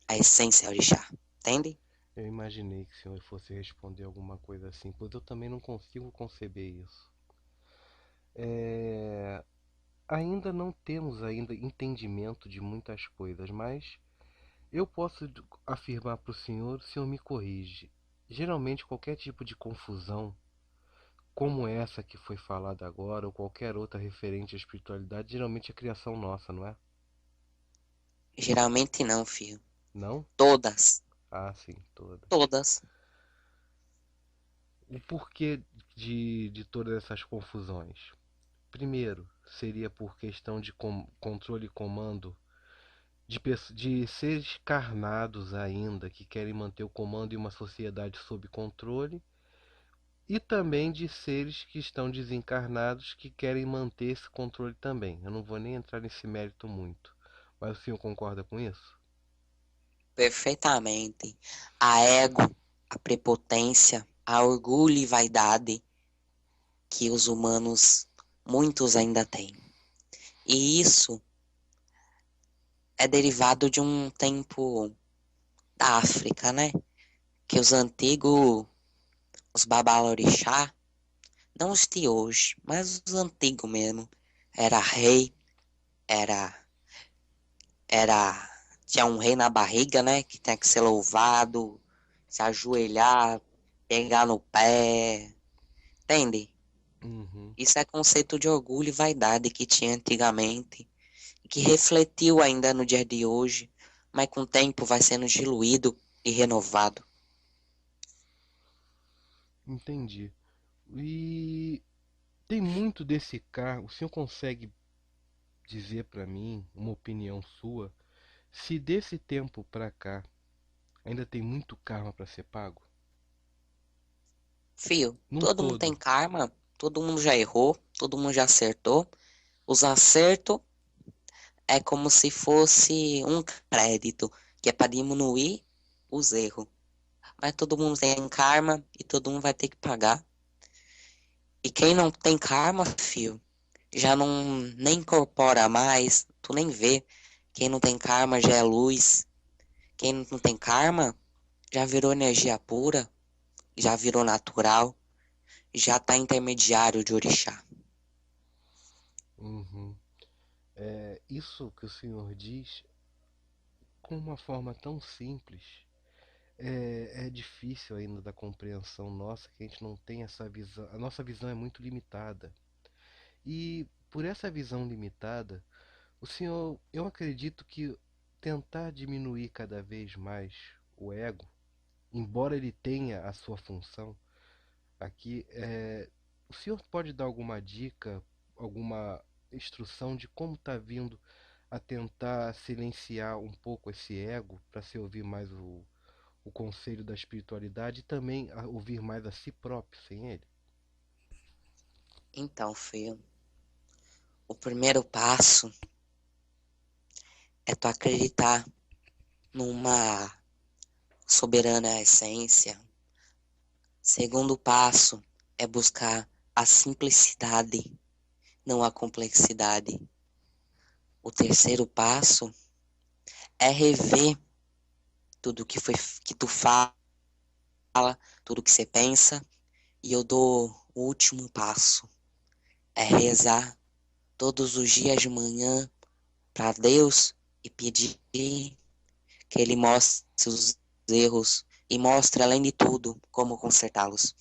a essência orixá, entende? Eu imaginei que o senhor fosse responder alguma coisa assim, pois eu também não consigo conceber isso. Ainda não temos ainda entendimento de muitas coisas, mas eu posso afirmar para o senhor me corrige. Geralmente qualquer tipo de confusão, como essa que foi falada agora, ou qualquer outra referente à espiritualidade, geralmente é criação nossa, não é? Geralmente não, filho. Não? Todas. Ah, sim, toda. Todas. O porquê de todas essas confusões? Primeiro, seria por questão de controle e comando de seres carnados ainda que querem manter o comando em uma sociedade sob controle, e também de seres que estão desencarnados que querem manter esse controle também. Eu não vou nem entrar nesse mérito muito, mas o senhor concorda com isso? Perfeitamente. A ego, a prepotência, a orgulho e vaidade que os humanos, muitos ainda têm. E isso é derivado de um tempo da África, né? Que os antigos, os babalorixá, não os de hoje, mas os antigos mesmo, era rei, era, tinha um rei na barriga, né? Que tinha que ser louvado, se ajoelhar, pegar no pé, entende? Uhum. Isso é conceito de orgulho e vaidade que tinha antigamente, que refletiu ainda no dia de hoje, mas com o tempo vai sendo diluído e renovado. Entendi. E tem muito desse cargo. O senhor consegue dizer para mim uma opinião sua se desse tempo para cá ainda tem muito karma para ser pago? Fio, Num todo mundo todo. tem karma, todo mundo já errou, todo mundo já acertou. Os acertos é como se fosse um crédito, que é para diminuir os erros. Mas todo mundo tem karma e todo mundo vai ter que pagar. E quem não tem karma, fio, já não nem incorpora mais, tu nem vê. Quem não tem karma já é luz. Quem não tem karma já virou energia pura, já virou natural, já tá intermediário de orixá. Uhum. Isso que o senhor diz com uma forma tão simples é difícil ainda da compreensão nossa, que a gente não tem essa visão. A nossa visão é muito limitada. E por essa visão limitada, o senhor, eu acredito que tentar diminuir cada vez mais o ego, embora ele tenha a sua função aqui, o senhor pode dar alguma dica, alguma instrução de como está vindo a tentar silenciar um pouco esse ego para se ouvir mais o conselho da espiritualidade e também a ouvir mais a si próprio sem ele? Então, filho, o primeiro passo é tu acreditar numa soberana essência. Segundo passo é buscar a simplicidade, não a complexidade. O terceiro passo é rever tudo que tu fala, tudo que você pensa. E eu dou o último passo, é rezar todos os dias de manhã para Deus e pedir que Ele mostre os erros e mostre, além de tudo, como consertá-los.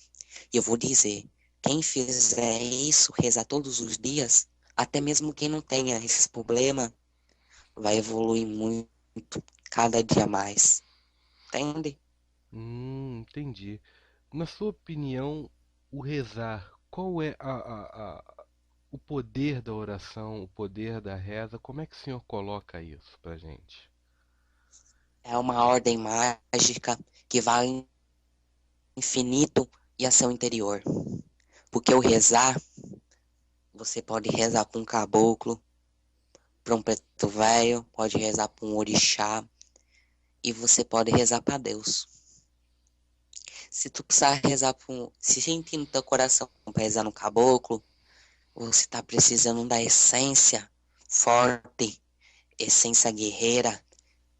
E eu vou dizer, Quem fizer isso, rezar todos os dias, até mesmo quem não tenha esses problemas, vai evoluir muito, cada dia mais. Entende? Entendi. Na sua opinião, o rezar, qual é o poder da oração, o poder da reza? Como é que o senhor coloca isso pra gente? É uma ordem mágica que vai ao infinito e a seu interior. Porque o rezar, você pode rezar para um caboclo, para um preto velho, pode rezar para um orixá e você pode rezar para Deus. Se tu precisar rezar se sentir no teu coração para rezar no caboclo, você está precisando da essência forte, essência guerreira.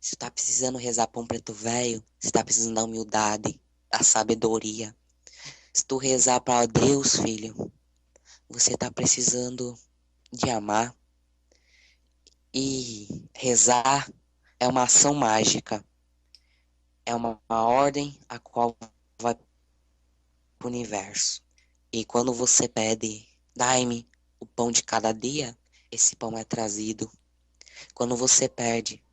Se tu tá precisando rezar para um preto velho, você tá precisando da humildade, da sabedoria. Se tu rezar para Deus, filho, você tá precisando de amar. E rezar é uma ação mágica. É uma ordem a qual vai para o universo. E quando você pede, dai-me o pão de cada dia, esse pão é trazido. Quando você pede,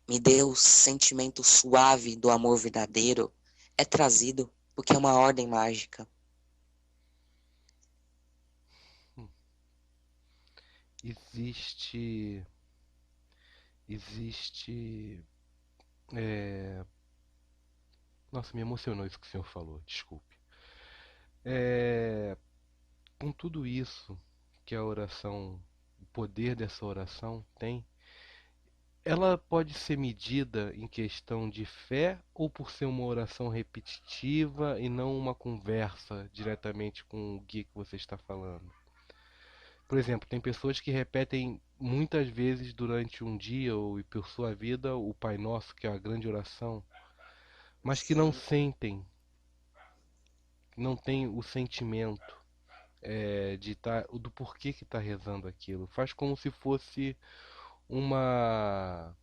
me dê o sentimento suave do amor verdadeiro, é trazido, porque é uma ordem mágica. Existe, existe, é... Nossa, me emocionou isso que o senhor falou, desculpe. É... Com tudo isso que a oração, o poder dessa oração tem, ela pode ser medida em questão de fé ou por ser uma oração repetitiva e não uma conversa diretamente com o guia que você está falando? Por exemplo, tem pessoas que repetem muitas vezes durante um dia ou e por sua vida o Pai Nosso, que é a grande oração, mas que não Sim. sentem, não tem o sentimento do porquê que está rezando aquilo. Faz como se fosse uma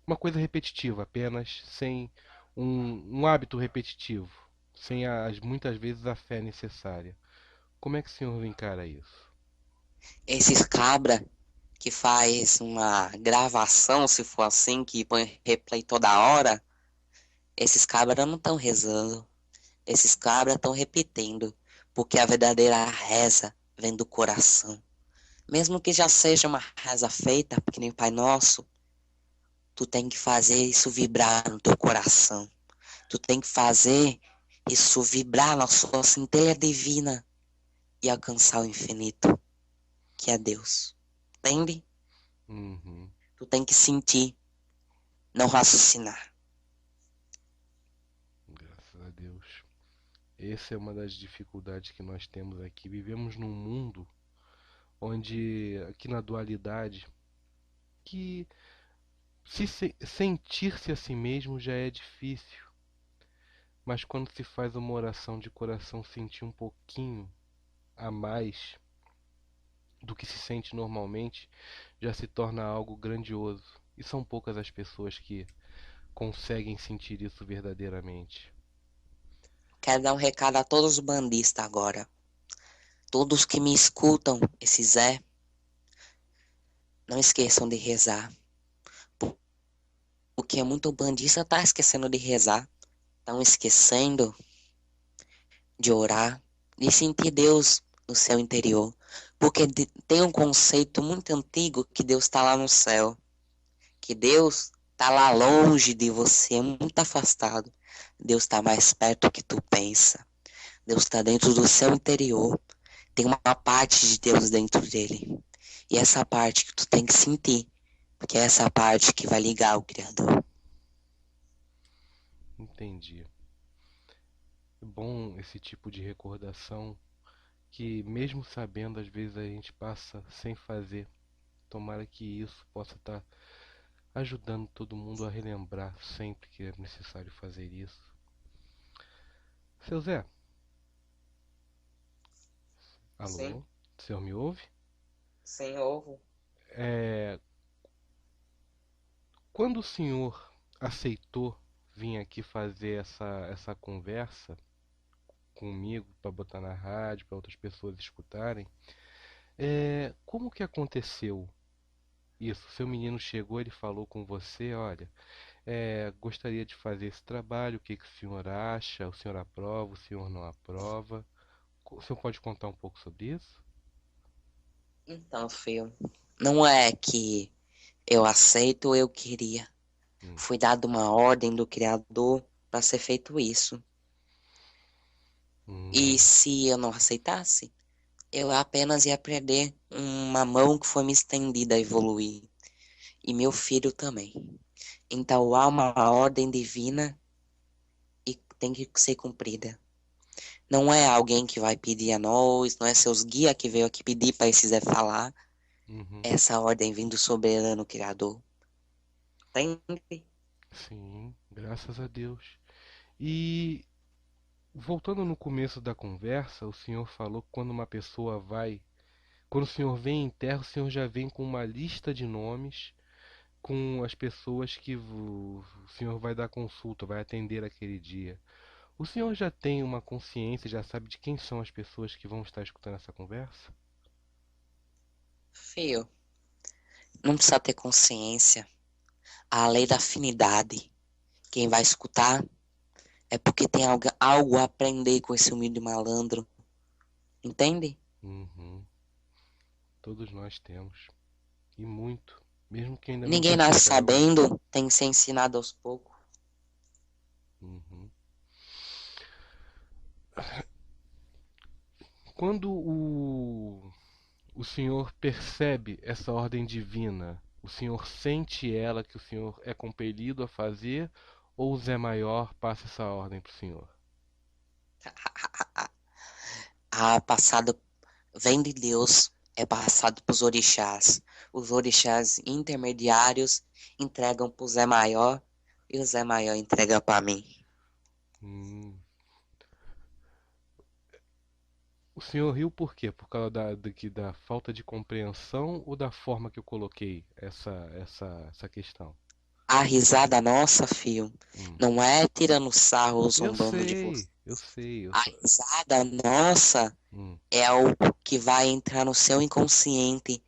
uma coisa repetitiva, apenas sem um hábito repetitivo, sem muitas vezes a fé necessária. Como é que o senhor encara isso? Esses cabra que faz uma gravação, se for assim, que põe replay toda hora, esses cabra não estão rezando. Esses cabra estão repetindo, porque a verdadeira reza vem do coração. Mesmo que já seja uma reza feita, que nem Pai Nosso, tu tem que fazer isso vibrar no teu coração. Tu tem que fazer isso vibrar na sua centelha divina e alcançar o infinito, que é Deus. Entende? Uhum, Tu tem que sentir, não raciocinar. graças a Deus. Essa é uma das dificuldades que nós temos aqui. Vivemos num mundo onde, aqui na dualidade, que sentir-se a si mesmo já é difícil. Mas quando se faz uma oração de coração, sentir um pouquinho a mais do que se sente normalmente já se torna algo grandioso. E são poucas as pessoas que conseguem sentir isso verdadeiramente. Quero dar um recado a todos os bandistas agora. Todos que me escutam, esse Zé, não esqueçam de rezar. Porque muito bandista tá esquecendo de rezar. Estão esquecendo de orar, de sentir Deus no seu interior. Porque tem um conceito muito antigo que Deus está lá no céu. Que Deus está lá longe de você, muito afastado. Deus está mais perto que tu pensa. Deus está dentro do seu interior. Tem uma parte de Deus dentro dele. E essa parte que tu tem que sentir. Porque é essa parte que vai ligar ao Criador. Entendi. É bom esse tipo de recordação que, mesmo sabendo, às vezes a gente passa sem fazer. Tomara que isso possa estar ajudando todo mundo a relembrar sempre que é necessário fazer isso. Seu Zé, Sim, alô? O senhor me ouve? sem ovo. É, quando o senhor aceitou vir aqui fazer essa conversa, comigo para botar na rádio, para outras pessoas escutarem. Como que aconteceu isso? Seu menino chegou, ele falou com você, olha, gostaria de fazer esse trabalho, o que que o senhor acha? O senhor aprova, o senhor não aprova? O senhor pode contar um pouco sobre isso? Então, filho, não é que eu aceito ou eu queria. Hum, Foi dada uma ordem do Criador para ser feito isso. E hum, se eu não aceitasse, eu apenas ia perder uma mão que foi me estendida a evoluir. E meu filho também. Então há uma ordem divina e tem que ser cumprida. Não é alguém que vai pedir a nós, não é seus guia que veio aqui pedir para esse Zé falar. uhum. Essa ordem vem do soberano Criador. Entende? Sim, graças a Deus. E voltando no começo da conversa, o senhor falou que quando uma pessoa vai, quando o senhor vem em terra, o senhor já vem com uma lista de nomes, com as pessoas que o senhor vai dar consulta, vai atender aquele dia. O senhor já tem uma consciência, já sabe de quem são as pessoas que vão estar escutando essa conversa? Filho, não precisa ter consciência. A lei da afinidade. Quem vai escutar é porque tem algo a aprender com esse humilde malandro. Entende? Uhum. Todos nós temos. E muito. Mesmo que ainda não Ninguém nasce percebamos. sabendo, tem que ser ensinado aos poucos. Uhum. Quando o senhor percebe essa ordem divina, o senhor sente ela que o senhor é compelido a fazer, ou o Zé Maior passa essa ordem para o senhor? A passado vem de Deus, é passado para os orixás. Os orixás intermediários entregam para o Zé Maior e o Zé Maior entrega para mim. Hum. O senhor riu por quê? Por causa da falta de compreensão ou da forma que eu coloquei essa questão? A risada nossa, filho, Hum. não é tirando sarro ou Eu zombando de você. sei, eu sei, eu A só. risada nossa Hum. é algo que vai entrar no seu inconsciente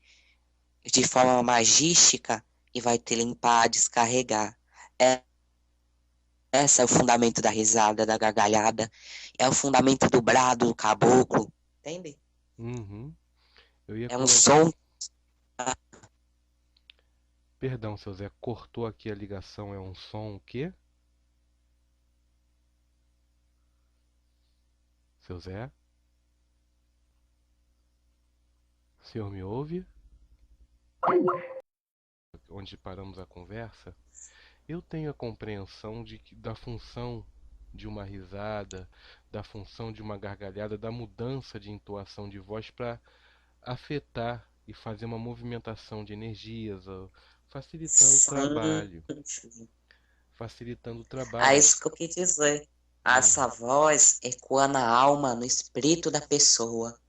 de forma magística e vai te limpar, descarregar. É, esse é o fundamento da risada, da gargalhada. É o fundamento do brado, do caboclo. Entende? Uhum. Eu ia É um colocar. som. Perdão, seu Zé, cortou aqui a ligação, é um som o quê? Seu Zé? O senhor me ouve? Onde paramos a conversa? Eu tenho a compreensão da função de uma risada, da função de uma gargalhada, da mudança de entoação de voz para afetar e fazer uma movimentação de energias, ó, facilitando o Sim. trabalho. Facilitando o É trabalho. isso que eu quis dizer. Hum, Essa voz ecoa na alma, no espírito da pessoa.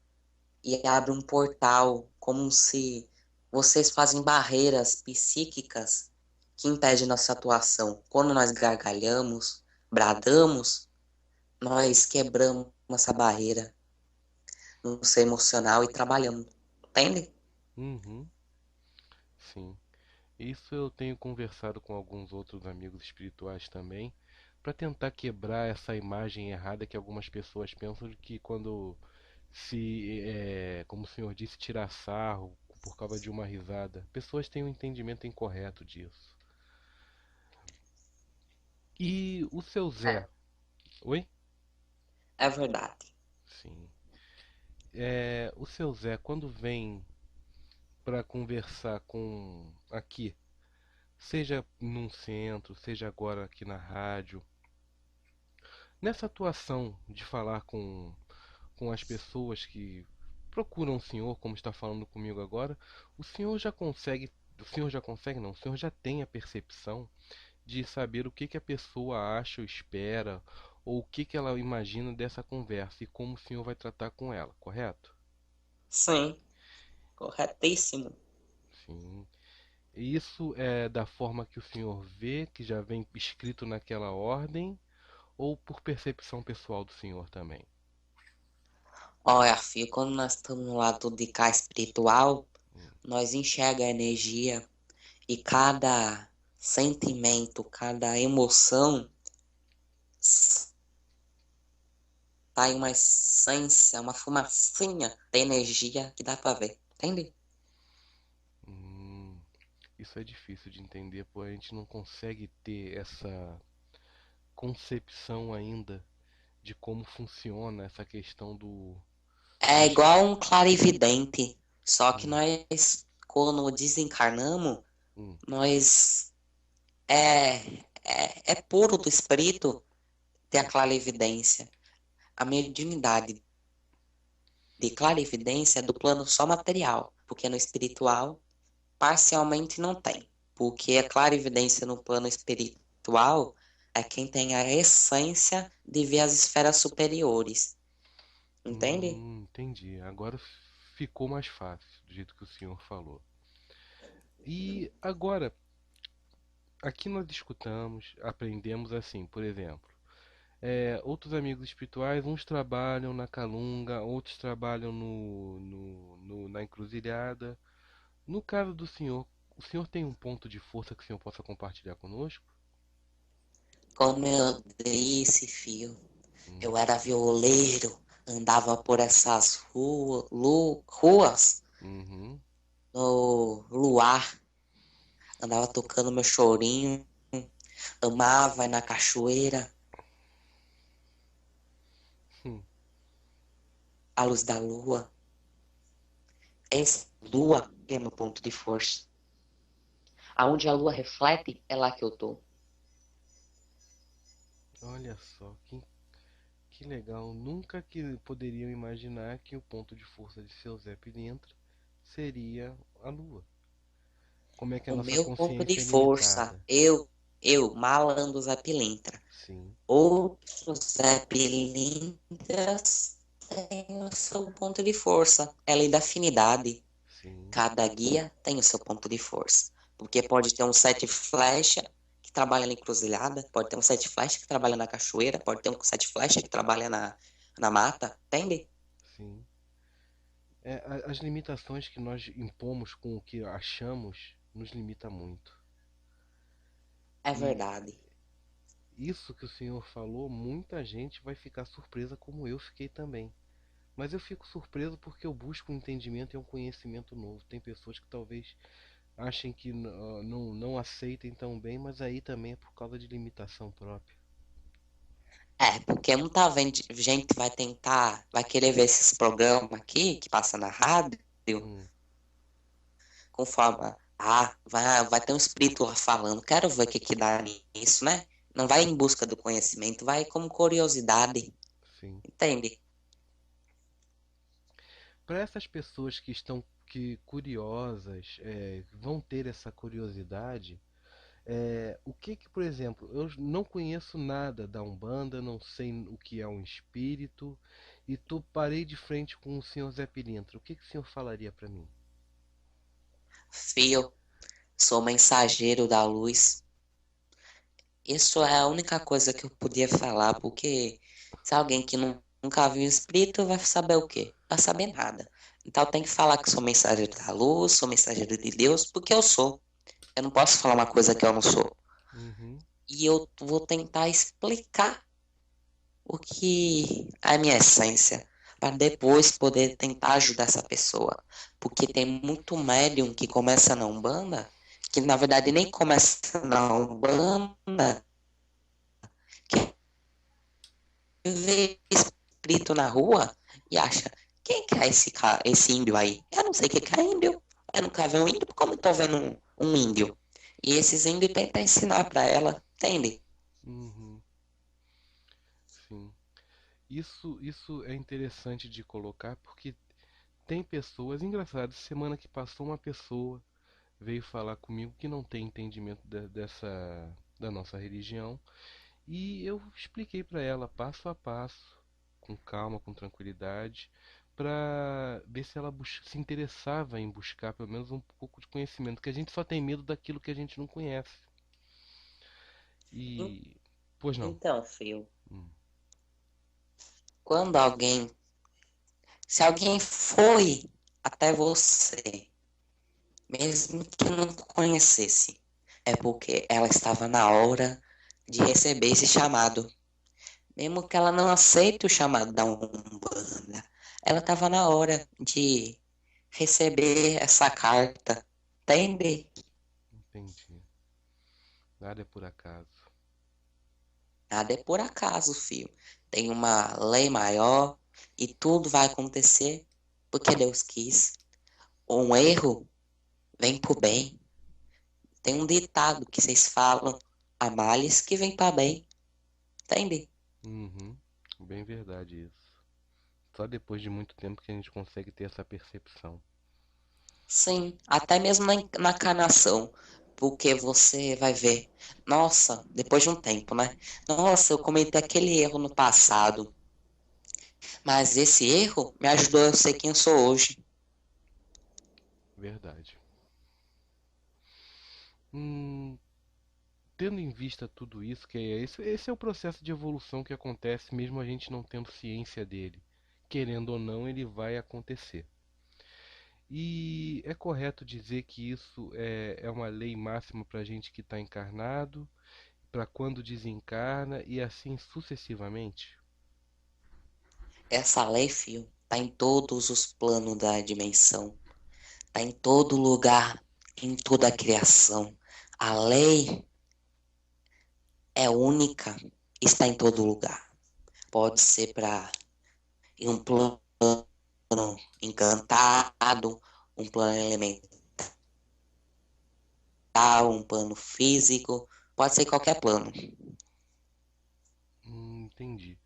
E abre um portal, como se vocês fazem barreiras psíquicas que impedem nossa atuação. Quando nós gargalhamos, bradamos, nós quebramos essa barreira no ser emocional e trabalhamos. Entende? uhum, sim. Isso eu tenho conversado com alguns outros amigos espirituais também, para tentar quebrar essa imagem errada que algumas pessoas pensam de que quando como o senhor disse, tirar sarro por causa de uma risada. Pessoas têm um entendimento incorreto disso. E o seu Zé? Oi? É verdade. Sim. O seu Zé, quando vem para conversar com aqui, seja num centro, seja agora aqui na rádio, nessa atuação de falar com as pessoas que procuram o senhor, como está falando comigo agora, o senhor já consegue, o senhor já consegue, não, o senhor já tem a percepção de saber o que que a pessoa acha ou espera, ou o que que ela imagina dessa conversa e como o senhor vai tratar com ela, correto? Sim, corretíssimo. Sim. E isso é da forma que o senhor vê, que já vem escrito naquela ordem, ou por percepção pessoal do senhor também? Olha, filho, quando nós estamos no lado de cá espiritual, nós enxerga a energia e cada sentimento, cada emoção sai uma essência, uma fumacinha de energia que dá pra ver, entende? Hum, isso é difícil de entender, pois a gente não consegue ter essa concepção ainda de como funciona essa questão É dos. igual um clarividente, só que Hum, nós, quando desencarnamos, hum, nós é puro do espírito ter a clarividência. A mediunidade de clarividência é do plano só material, porque no espiritual parcialmente não tem. Porque a clarividência no plano espiritual é quem tem a essência de ver as esferas superiores. Entende? entendi. Agora ficou mais fácil, do jeito que o senhor falou. E agora, aqui nós escutamos, aprendemos assim, por exemplo, outros amigos espirituais, uns trabalham na Calunga, outros trabalham na Encruzilhada. No caso do senhor, o senhor tem um ponto de força que o senhor possa compartilhar conosco? Como eu disse, filho, Hum, eu era violeiro, andava por essas ruas uhum, no luar, andava tocando meu chorinho, amava ir na cachoeira, hum. à luz da lua. Essa lua é meu ponto de força. Aonde a lua reflete, é lá que eu tô. Olha só, que legal. Nunca que poderiam imaginar que o ponto de força de seu Zé Pilintra seria a Lua. Como é que a O nossa meu ponto de consciência é força, limitada? malandro Zé Pilintra. Sim, Outros Zé Pilintras têm o seu ponto de força. É a lei da afinidade. sim, Cada guia tem o seu ponto de força. Porque pode ter um sete flecha que trabalha na encruzilhada, pode ter um sete flecha que trabalha na cachoeira, pode ter um sete flecha que trabalha na mata, entende? sim. As limitações que nós impomos com o que achamos nos limita muito. É E verdade. isso que o senhor falou, muita gente vai ficar surpresa, como eu fiquei também. Mas eu fico surpreso porque eu busco um entendimento e um conhecimento novo. Tem pessoas que talvez achem que não aceitem tão bem, mas aí também é por causa de limitação própria. Porque muita gente vai querer ver esses programas aqui que passa na rádio, Hum, conforme, vai ter um espírito lá falando, quero ver o que que dá nisso, né? Não vai em busca do conhecimento, vai como curiosidade, sim. entende? Para essas pessoas que estão curiosas, vão ter essa curiosidade. O que que, por exemplo, eu não conheço nada da Umbanda, não sei o que é um espírito, e tu parei de frente com o senhor Zé Pilintra. O que que o senhor falaria para mim? Fio, sou mensageiro da luz. Isso é a única coisa que eu podia falar, porque se alguém que nunca viu espírito vai saber o quê? Vai saber nada. Então tem que falar que sou mensageiro da luz, sou mensageiro de Deus, porque eu sou. Eu não posso falar uma coisa que eu não sou. Uhum, E eu vou tentar explicar o que é a minha essência, para depois poder tentar ajudar essa pessoa. Porque tem muito médium que começa na Umbanda, que na verdade nem começa na Umbanda, que vê espírito na rua e acha, quem que é esse índio aí? Eu não sei o que que é índio. Eu nunca vi um índio, como eu tô vendo um índio? E esses índios tentam ensinar para ela, entende? uhum, sim. Isso é interessante de colocar porque tem pessoas, engraçado, semana que passou uma pessoa veio falar comigo que não tem entendimento da nossa religião e eu expliquei para ela passo a passo, com calma, com tranquilidade, para ver se ela se interessava em buscar pelo menos um pouco de conhecimento, que a gente só tem medo daquilo que a gente não conhece. E pois não. Então, filho, Hum, quando alguém Se alguém foi até você, mesmo que não conhecesse, é porque ela estava na hora de receber esse chamado. Mesmo que ela não aceite o chamado da Umbanda, ela estava na hora de receber essa carta. Entende? Entendi. Nada é por acaso. Nada é por acaso, filho. Tem uma lei maior e tudo vai acontecer porque Deus quis. Um erro vem pro bem. Tem um ditado que vocês falam, há males que vem para bem. Entende? Uhum. Bem verdade isso. Só depois de muito tempo que a gente consegue ter essa percepção. Sim, até mesmo na encarnação. Porque você vai ver, nossa, depois de um tempo, né? Nossa, eu cometi aquele erro no passado, mas esse erro me ajudou a ser quem eu sou hoje. Verdade. Hum, Tendo em vista tudo isso, que esse é o processo de evolução que acontece mesmo a gente não tendo ciência dele. Querendo ou não, ele vai acontecer. E é correto dizer que isso é uma lei máxima para a gente que está encarnado, para quando desencarna e assim sucessivamente? Essa lei, filho, tá em todos os planos da dimensão, tá em todo lugar, em toda a criação. A lei é única, está em todo lugar. Pode ser para um plano encantado, um plano elemental, um plano físico, pode ser qualquer plano. Entendi.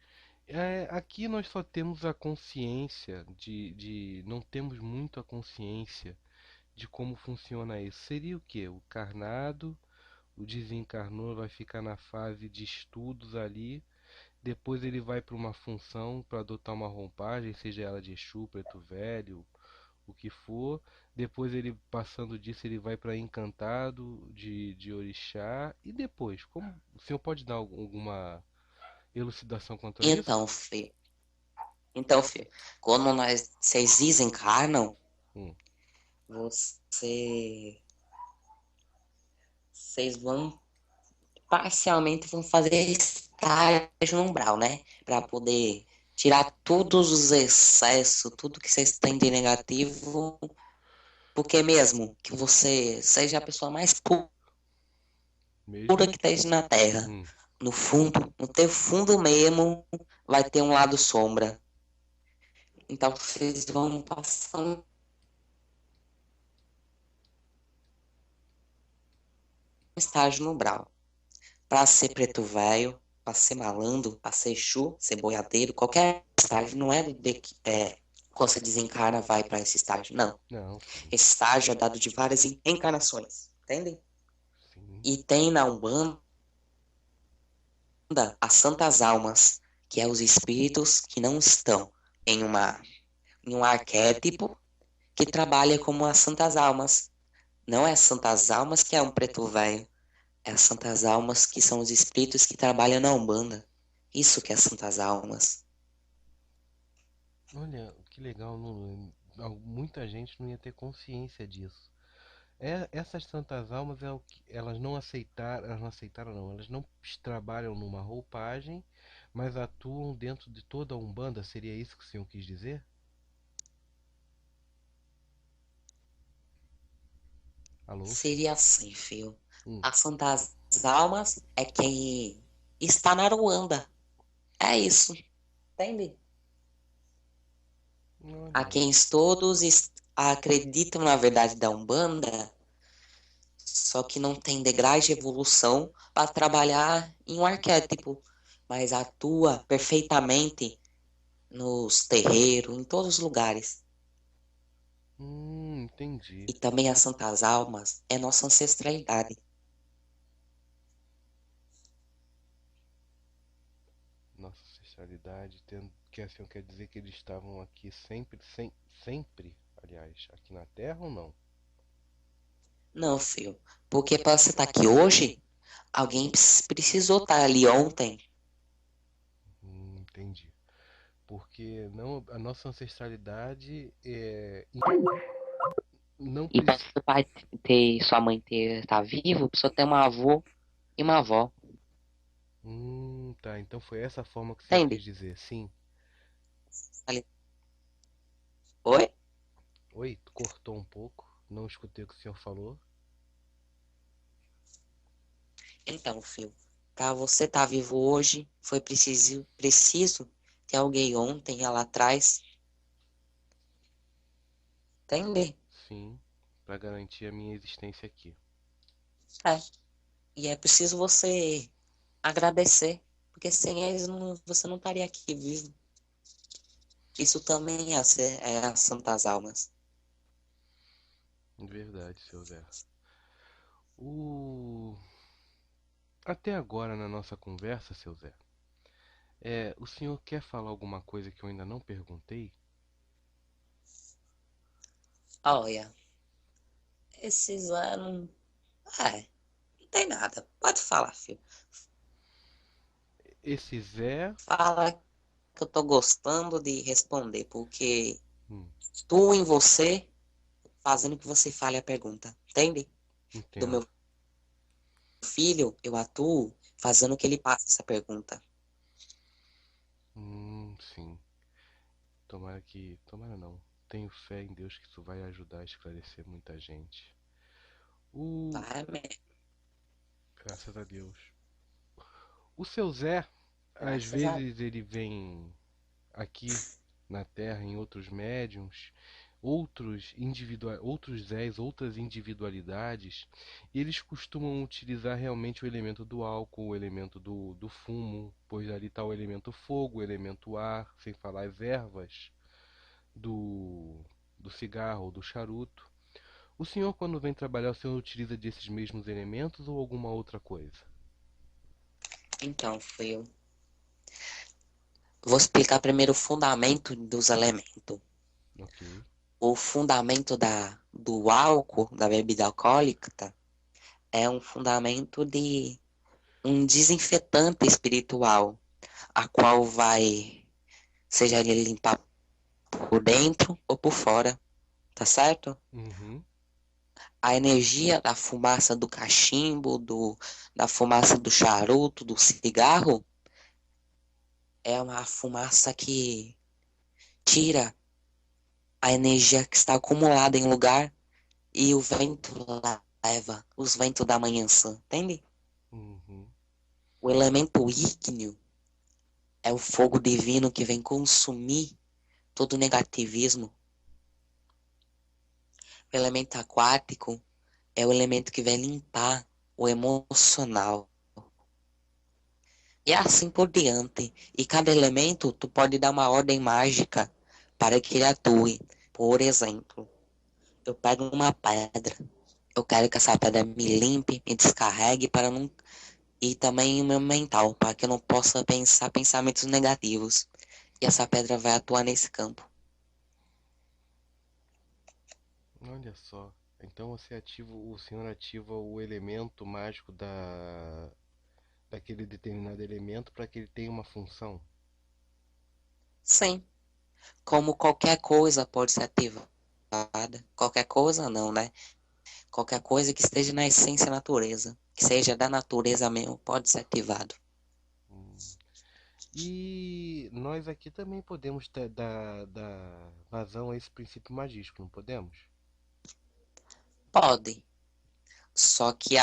Aqui nós só temos a consciência não temos muito a consciência de como funciona isso. Seria o quê? O karnado, o desencarnou vai ficar na fase de estudos ali, depois ele vai para uma função para adotar uma roupagem, seja ela de Exu, Preto Velho, o que for. Depois ele passando disso, ele vai para encantado de orixá. E depois, como o senhor pode dar alguma elucidação quanto a isso? Então, filho, quando vocês desencarnam, Hum, você, vocês vão parcialmente vão fazer estágio no umbral, né? Para poder tirar todos os excessos, tudo que vocês têm de negativo, porque mesmo que você seja a pessoa mais pura mesmo? que esteja na Terra, Hum, no fundo, no teu fundo mesmo, vai ter um lado sombra. Então vocês vão passar um estágio no umbral. Para ser preto velho, para ser malandro, para ser Exu, ser boiadeiro, qualquer estágio não é quando você desencarna vai para esse estágio, não. não, sim, Esse estágio é dado de várias reencarnações, entendem? sim. E tem na Umbanda as santas almas, que é os espíritos que não estão em em um arquétipo que trabalha como as santas almas. Não é as santas almas que é um preto velho, é as santas almas que são os espíritos que trabalham na Umbanda. Isso que é santas almas. Olha, que legal, muita gente não ia ter consciência disso. Essas santas almas é o que elas não aceitaram não, elas não trabalham numa roupagem, mas atuam dentro de toda a Umbanda, seria isso que o senhor quis dizer? Alô? Seria assim, filho. Hum, As santas almas é quem está na Ruanda. É isso. Entende? A olha, quem todos acreditam na verdade da Umbanda, só que não tem degraus de evolução para trabalhar em um arquétipo, mas atua perfeitamente nos terreiros, em todos os lugares. entendi. E também as santas almas é nossa ancestralidade. Nossa ancestralidade, que assim quer dizer que eles estavam aqui sempre, sempre, aliás, aqui na Terra ou não? Não, filho, porque para você estar aqui hoje, alguém precisou estar ali ontem. Entendi. porque não, a nossa ancestralidade não E para precisa. seu pai ter, sua mãe ter, tá vivo, precisa ter um avô e uma avó. Tá. Então foi essa forma que o senhor Entende? quis dizer, sim. Ali- Oi? Oi, cortou um pouco. Não escutei o que o senhor falou. Então, filho, para você estar vivo hoje, foi preciso ter alguém ontem lá atrás. Entende? Sim, para garantir a minha existência aqui. É. E é preciso você agradecer, porque sem eles você não estaria aqui vivo. Isso também é as santas almas. Verdade, seu Zé. O... Até agora na nossa conversa, seu Zé, o senhor quer falar alguma coisa que eu ainda não perguntei? Olha, esses lá não. Não tem nada. Pode falar, filho. Esse Zé. Fala que eu tô gostando de responder, porque Hum, tu em você, fazendo que você fale a pergunta. Entende? Do entendo. meu filho, eu atuo fazendo que ele passe essa pergunta. Sim. Tomara que. Tomara não. Tenho fé em Deus que isso vai ajudar a esclarecer muita gente. O. Vai, mesmo. Graças a Deus. O seu Zé, às Graças a vezes ele vem aqui na Terra em outros médiums, outros Zés, outras individualidades, e eles costumam utilizar realmente o elemento do álcool, o elemento do fumo, pois ali está o elemento fogo, o elemento ar, sem falar as ervas do, do cigarro ou do charuto. O senhor, quando vem trabalhar, o senhor utiliza desses mesmos elementos ou alguma outra coisa? Então, filho. Vou explicar primeiro o fundamento dos elementos. Ok. O fundamento do álcool, da bebida alcoólica, tá? É um fundamento de um desinfetante espiritual, a qual vai, seja ele limpar por dentro ou por fora, tá certo? Uhum. A energia da fumaça do cachimbo, da fumaça do charuto, do cigarro, é uma fumaça que tira a energia que está acumulada em um lugar e o vento leva os ventos da manhã, entende? Uhum. O elemento ígneo é o fogo divino que vem consumir todo o negativismo. O elemento aquático é o elemento que vai limpar o emocional. E assim por diante. E cada elemento tu pode dar uma ordem mágica para que ele atue. Por exemplo, eu pego uma pedra. Eu quero que essa pedra me limpe, me descarregue para não. E também o meu mental, para que eu não possa pensar pensamentos negativos. E essa pedra vai atuar nesse campo. Olha só. Então o senhor ativa o elemento mágico daquele determinado elemento para que ele tenha uma função. Sim, como qualquer coisa pode ser ativada. Qualquer coisa não, né? Qualquer coisa que esteja na essência da natureza, que seja da natureza mesmo, pode ser ativado. Hum. E nós aqui também podemos dar vazão a esse princípio magístico, não podemos? Pode. Só que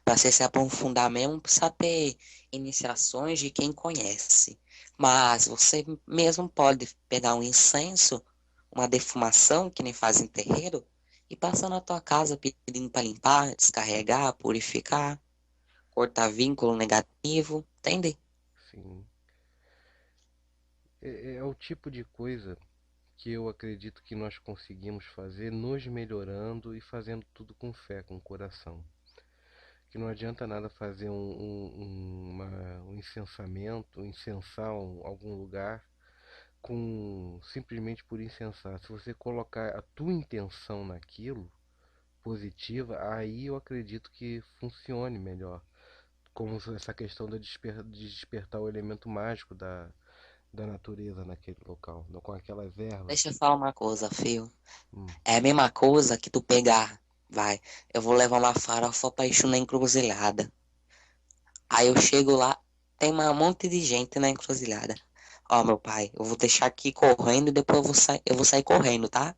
para você se aprofundar mesmo, precisa ter iniciações de quem conhece. Mas você mesmo pode pegar um incenso, uma defumação, que nem faz em terreiro, e passar na tua casa pedindo para limpar, descarregar, purificar, cortar vínculo negativo, entende? Sim. É o tipo de coisa que eu acredito que nós conseguimos fazer nos melhorando e fazendo tudo com fé, com coração. Que não adianta nada fazer um incensamento, incensar algum lugar simplesmente por incensar. Se você colocar a tua intenção naquilo, positiva, aí eu acredito que funcione melhor. Como essa questão de despertar o elemento mágico da natureza naquele local, com aquelas ervas. Deixa eu falar uma coisa, filho. Hum, É a mesma coisa que tu pegar, vai, eu vou levar uma farofa pra Exu na encruzilhada. Aí eu chego lá, tem um monte de gente na encruzilhada. Ó, meu pai, eu vou deixar aqui correndo e depois eu vou sair correndo, tá?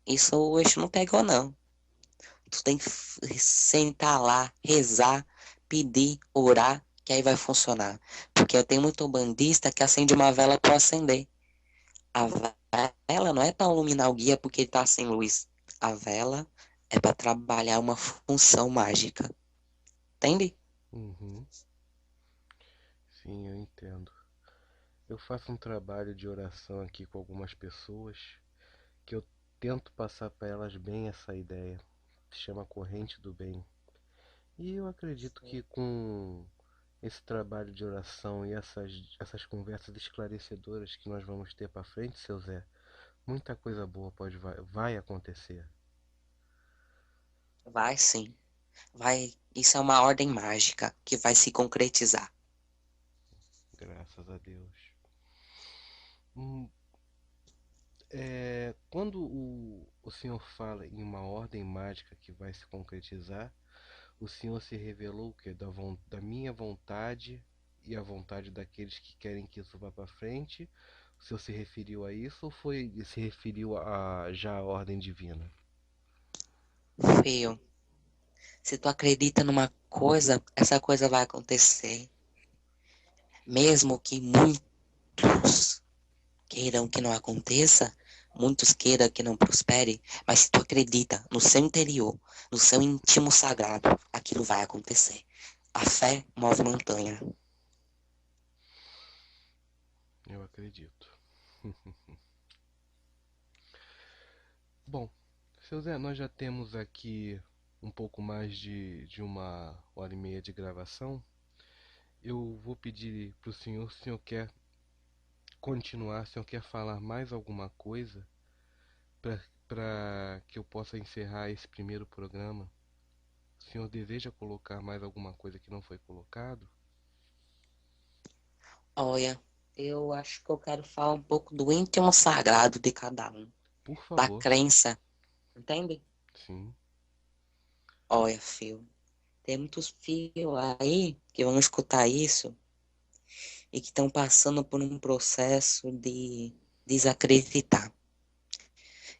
Isso o Exu não pegou, não. Tu tem que sentar lá, rezar, pedir, orar, que aí vai funcionar. Porque eu tenho muito bandista que acende uma vela pra acender. A vela não é para iluminar o guia porque ele tá sem luz. A vela é para trabalhar uma função mágica. Entende? uhum. Sim, eu entendo. Eu faço um trabalho de oração aqui com algumas pessoas que eu tento passar para elas bem essa ideia. Se chama corrente do bem. E eu acredito que com esse trabalho de oração e essas conversas esclarecedoras que nós vamos ter para frente, seu Zé, muita coisa boa vai acontecer. Vai sim. Vai. Isso é uma ordem mágica que vai se concretizar. Graças a Deus. Hum, quando o senhor fala em uma ordem mágica que vai se concretizar, o senhor se revelou que da minha vontade e a vontade daqueles que querem que isso vá para frente. O senhor se referiu a isso ou se referiu a já a ordem divina? Filho, se tu acredita numa coisa, essa coisa vai acontecer. Mesmo que muitos queiram que não aconteça, muitos queiram que não prospere, mas se tu acredita no seu interior, no seu íntimo sagrado, aquilo vai acontecer. A fé move montanha. Eu acredito. Bom, seu Zé, nós já temos aqui um pouco mais de 1h30 de gravação. Eu vou pedir para o senhor se o senhor quer continuar, se o senhor quer falar mais alguma coisa para que eu possa encerrar esse primeiro programa. O senhor deseja colocar mais alguma coisa que não foi colocado? Olha, eu acho que eu quero falar um pouco do íntimo sagrado de cada um, Por da favor. crença, entende? Sim. Olha, filho, tem muitos filhos aí que vão escutar isso e que estão passando por um processo de desacreditar.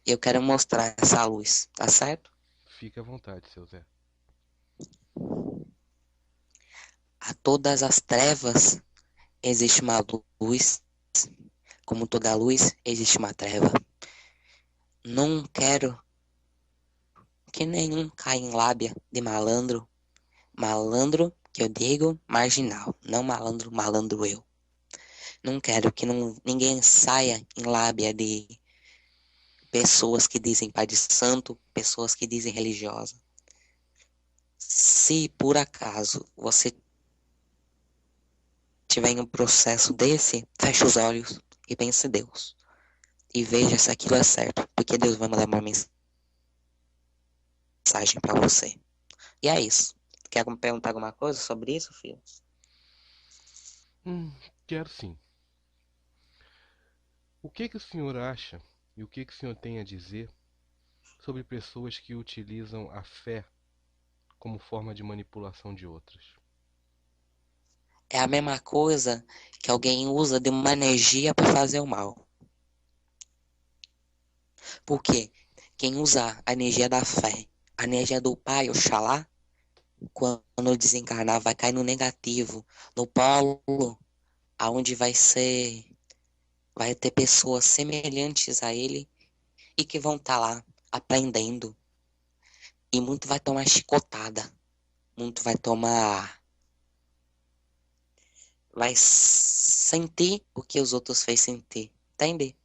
Eu quero mostrar essa luz, tá certo? Fique à vontade, seu Zé. A todas as trevas existe uma luz, como toda luz existe uma treva. Não quero que nenhum caia em lábia de malandro. Malandro, que eu digo, marginal. Não malandro, malandro eu. Não quero que ninguém saia em lábia de pessoas que dizem pai de santo, pessoas que dizem religiosa. Se por acaso você tiver em um processo desse, feche os olhos e pense em Deus. E veja se aquilo é certo, porque Deus vai mandar uma mensagem para você. E é isso. Quer me perguntar alguma coisa sobre isso, filho? Quero sim. O que o senhor acha e o que o senhor tem a dizer sobre pessoas que utilizam a fé como forma de manipulação de outras? É a mesma coisa que alguém usa de uma energia para fazer o mal. Porque quem usa a energia da fé, a energia do Pai, Oxalá, quando desencarnar, vai cair no negativo, no polo, aonde vai ter pessoas semelhantes a ele e que vão estar lá aprendendo. E muito vai tomar chicotada, muito vai sentir o que os outros fez sentir, entende?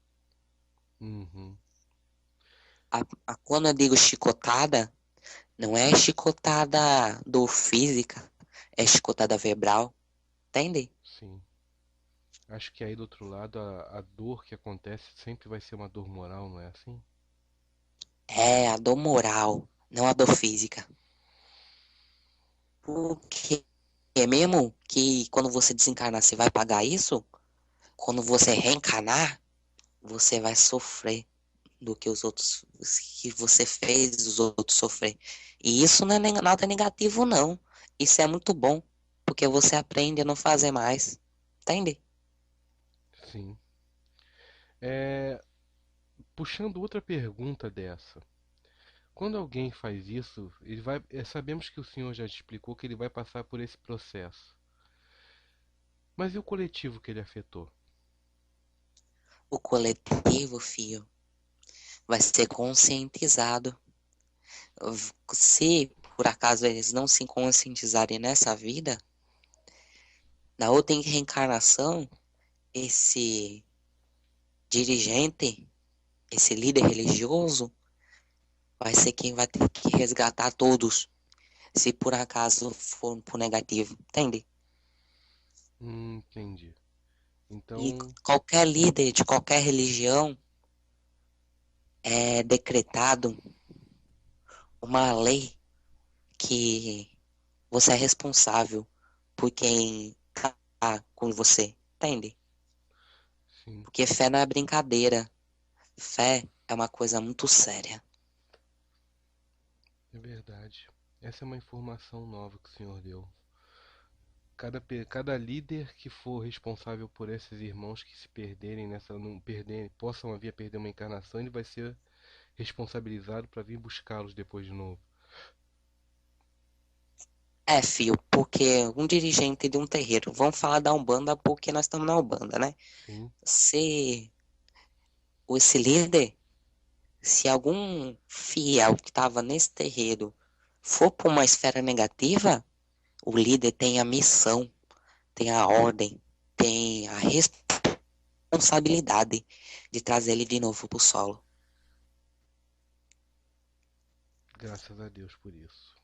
Uhum. Quando eu digo chicotada, não é chicotada do física, é chicotada verbal, entende? Sim. Acho que aí do outro lado a dor que acontece sempre vai ser uma dor moral, não é assim? É a dor moral, não a dor física. Porque é mesmo que quando você desencarnar você vai pagar isso, quando você reencarnar, você vai sofrer do que os outros, que você fez os outros sofrer. E isso não é nada negativo, não. Isso é muito bom, porque você aprende a não fazer mais. Entende? Sim. É, puxando outra pergunta dessa. Quando alguém faz isso, ele vai, sabemos que o senhor já explicou que ele vai passar por esse processo. Mas e o coletivo que ele afetou? O coletivo, filho, vai ser conscientizado. Se por acaso eles não se conscientizarem nessa vida, na outra reencarnação, esse dirigente, esse líder religioso, vai ser quem vai ter que resgatar todos, se por acaso for pro negativo, entende? Entendi. E Então, qualquer líder de qualquer religião é decretado uma lei que você é responsável por quem tá com você, entende? sim, Porque fé não é brincadeira, fé é uma coisa muito séria. é verdade. Essa é uma informação nova que o senhor deu. Cada líder que for responsável por esses irmãos que se perderem nessa, não perderem, possam vir a perder uma encarnação, ele vai ser responsabilizado para vir buscá-los depois de novo. É, fio, porque um dirigente de um terreiro, vamos falar da Umbanda porque nós estamos na Umbanda, né? Sim, Se esse líder, se algum fiel que estava nesse terreiro for para uma esfera negativa, o líder tem a missão, tem a ordem, tem a responsabilidade de trazer ele de novo para o solo. graças a Deus por isso.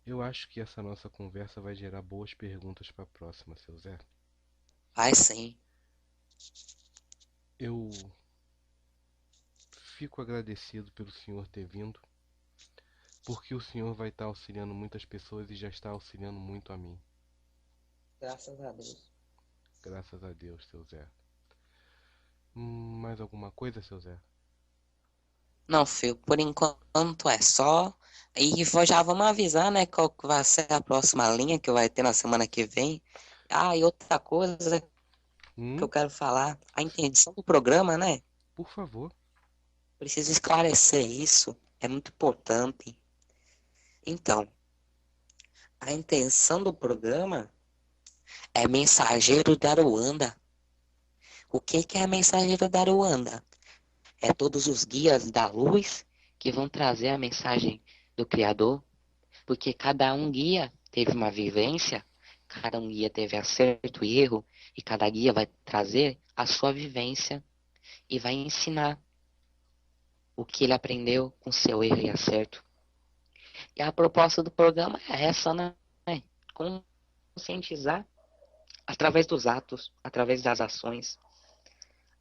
Eu acho que essa nossa conversa vai gerar boas perguntas para a próxima, seu Zé. Vai sim. Eu fico agradecido pelo senhor ter vindo, porque o senhor vai estar auxiliando muitas pessoas e já está auxiliando muito a mim. Graças a Deus. Graças a Deus, seu Zé. Mais alguma coisa, seu Zé? Não, filho, por enquanto é só. E já vamos avisar, né, qual que vai ser a próxima linha que vai ter na semana que vem. Ah, e outra coisa que eu quero falar, a intenção do programa, né? Por favor. Preciso esclarecer isso, é muito importante. Então, a intenção do programa é Mensageiro da Aruanda. O que é Mensageiro da Aruanda? É todos os guias da luz que vão trazer a mensagem do Criador, porque cada um guia teve uma vivência, cada um guia teve acerto e erro, e cada guia vai trazer a sua vivência e vai ensinar o que ele aprendeu com seu erro e acerto. E a proposta do programa é essa, né? Conscientizar através dos atos, através das ações.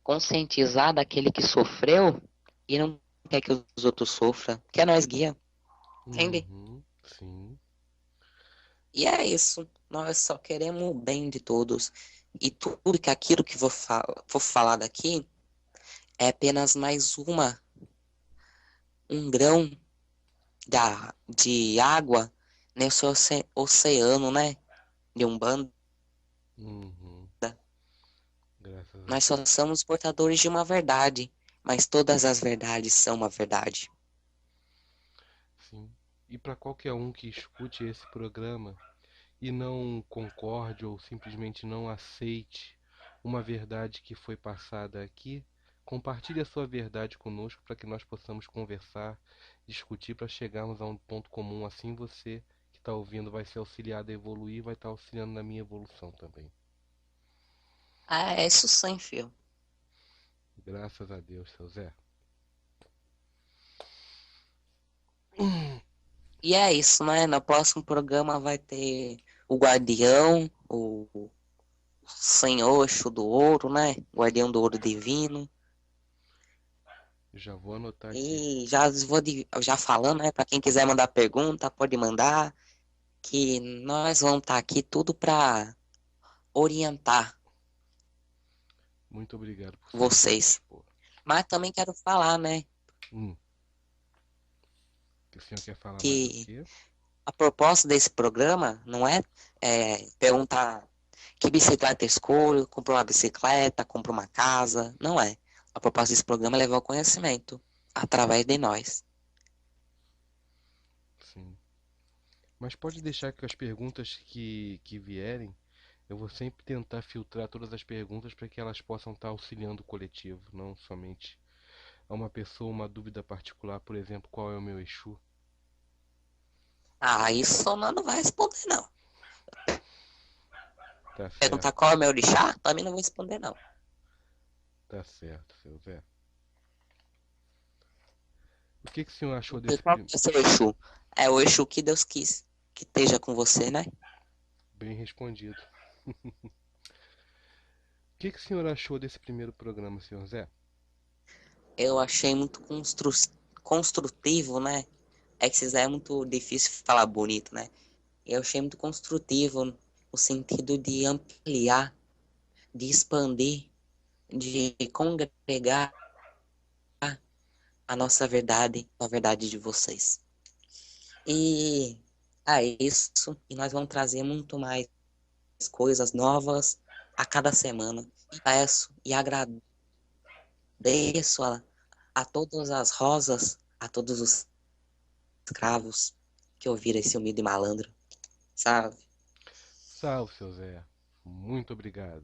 Conscientizar daquele que sofreu e não quer que os outros sofram, que é nós guia, entende? Sim. E é isso, nós só queremos o bem de todos. E tudo que aquilo que vou falar daqui é apenas mais um grão de água nesse oceano, né? De Umbanda. Graças a Nós Deus. só somos portadores de uma verdade, mas todas as verdades são uma verdade. Sim. E para qualquer um que escute esse programa e não concorde ou simplesmente não aceite uma verdade que foi passada aqui, compartilhe a sua verdade conosco para que nós possamos conversar, discutir para chegarmos a um ponto comum. Assim você que está ouvindo vai ser auxiliado a evoluir, vai estar auxiliando na minha evolução também. Ah, é isso sim, filho. Graças a Deus, seu Zé. E é isso, né? No próximo programa vai ter o Guardião, o Senhor Exu do Ouro, né? Guardião do Ouro Divino. Já vou anotar aqui. E já falando, né? Para quem quiser mandar pergunta, pode mandar. Que nós vamos estar aqui tudo para orientar Muito obrigado por vocês. pô. Mas também quero falar, né, O que o senhor quer falar mais do que quê? a proposta desse programa não é, perguntar que bicicleta escolho, comprar uma bicicleta, comprar uma casa. Não é. A proposta desse programa é levar o conhecimento através de nós. Sim. Mas pode deixar que as perguntas que vierem, eu vou sempre tentar filtrar todas as perguntas para que elas possam estar auxiliando o coletivo, não somente a uma pessoa uma dúvida particular, por exemplo, qual é o meu Exu. Ah, isso não vai responder, não. Tá Perguntar certo, qual é o meu orixá, também não vou responder, não. tá certo, seu Zé. O que o senhor achou E desse qual que é o seu Exu? É o Exu que Deus quis que esteja com você, né? Bem respondido. O que o senhor achou desse primeiro programa, senhor Zé? Eu achei muito construtivo, né? É que é muito difícil falar bonito, né? Eu achei muito construtivo no sentido de ampliar, de expandir, de congregar a nossa verdade, a verdade de vocês. E é isso. E nós vamos trazer muito mais coisas novas a cada semana. E peço e agradeço a todas as rosas, a todos os escravos que ouviram esse humilde malandro, sabe? Salve, seu Zé. Muito obrigado.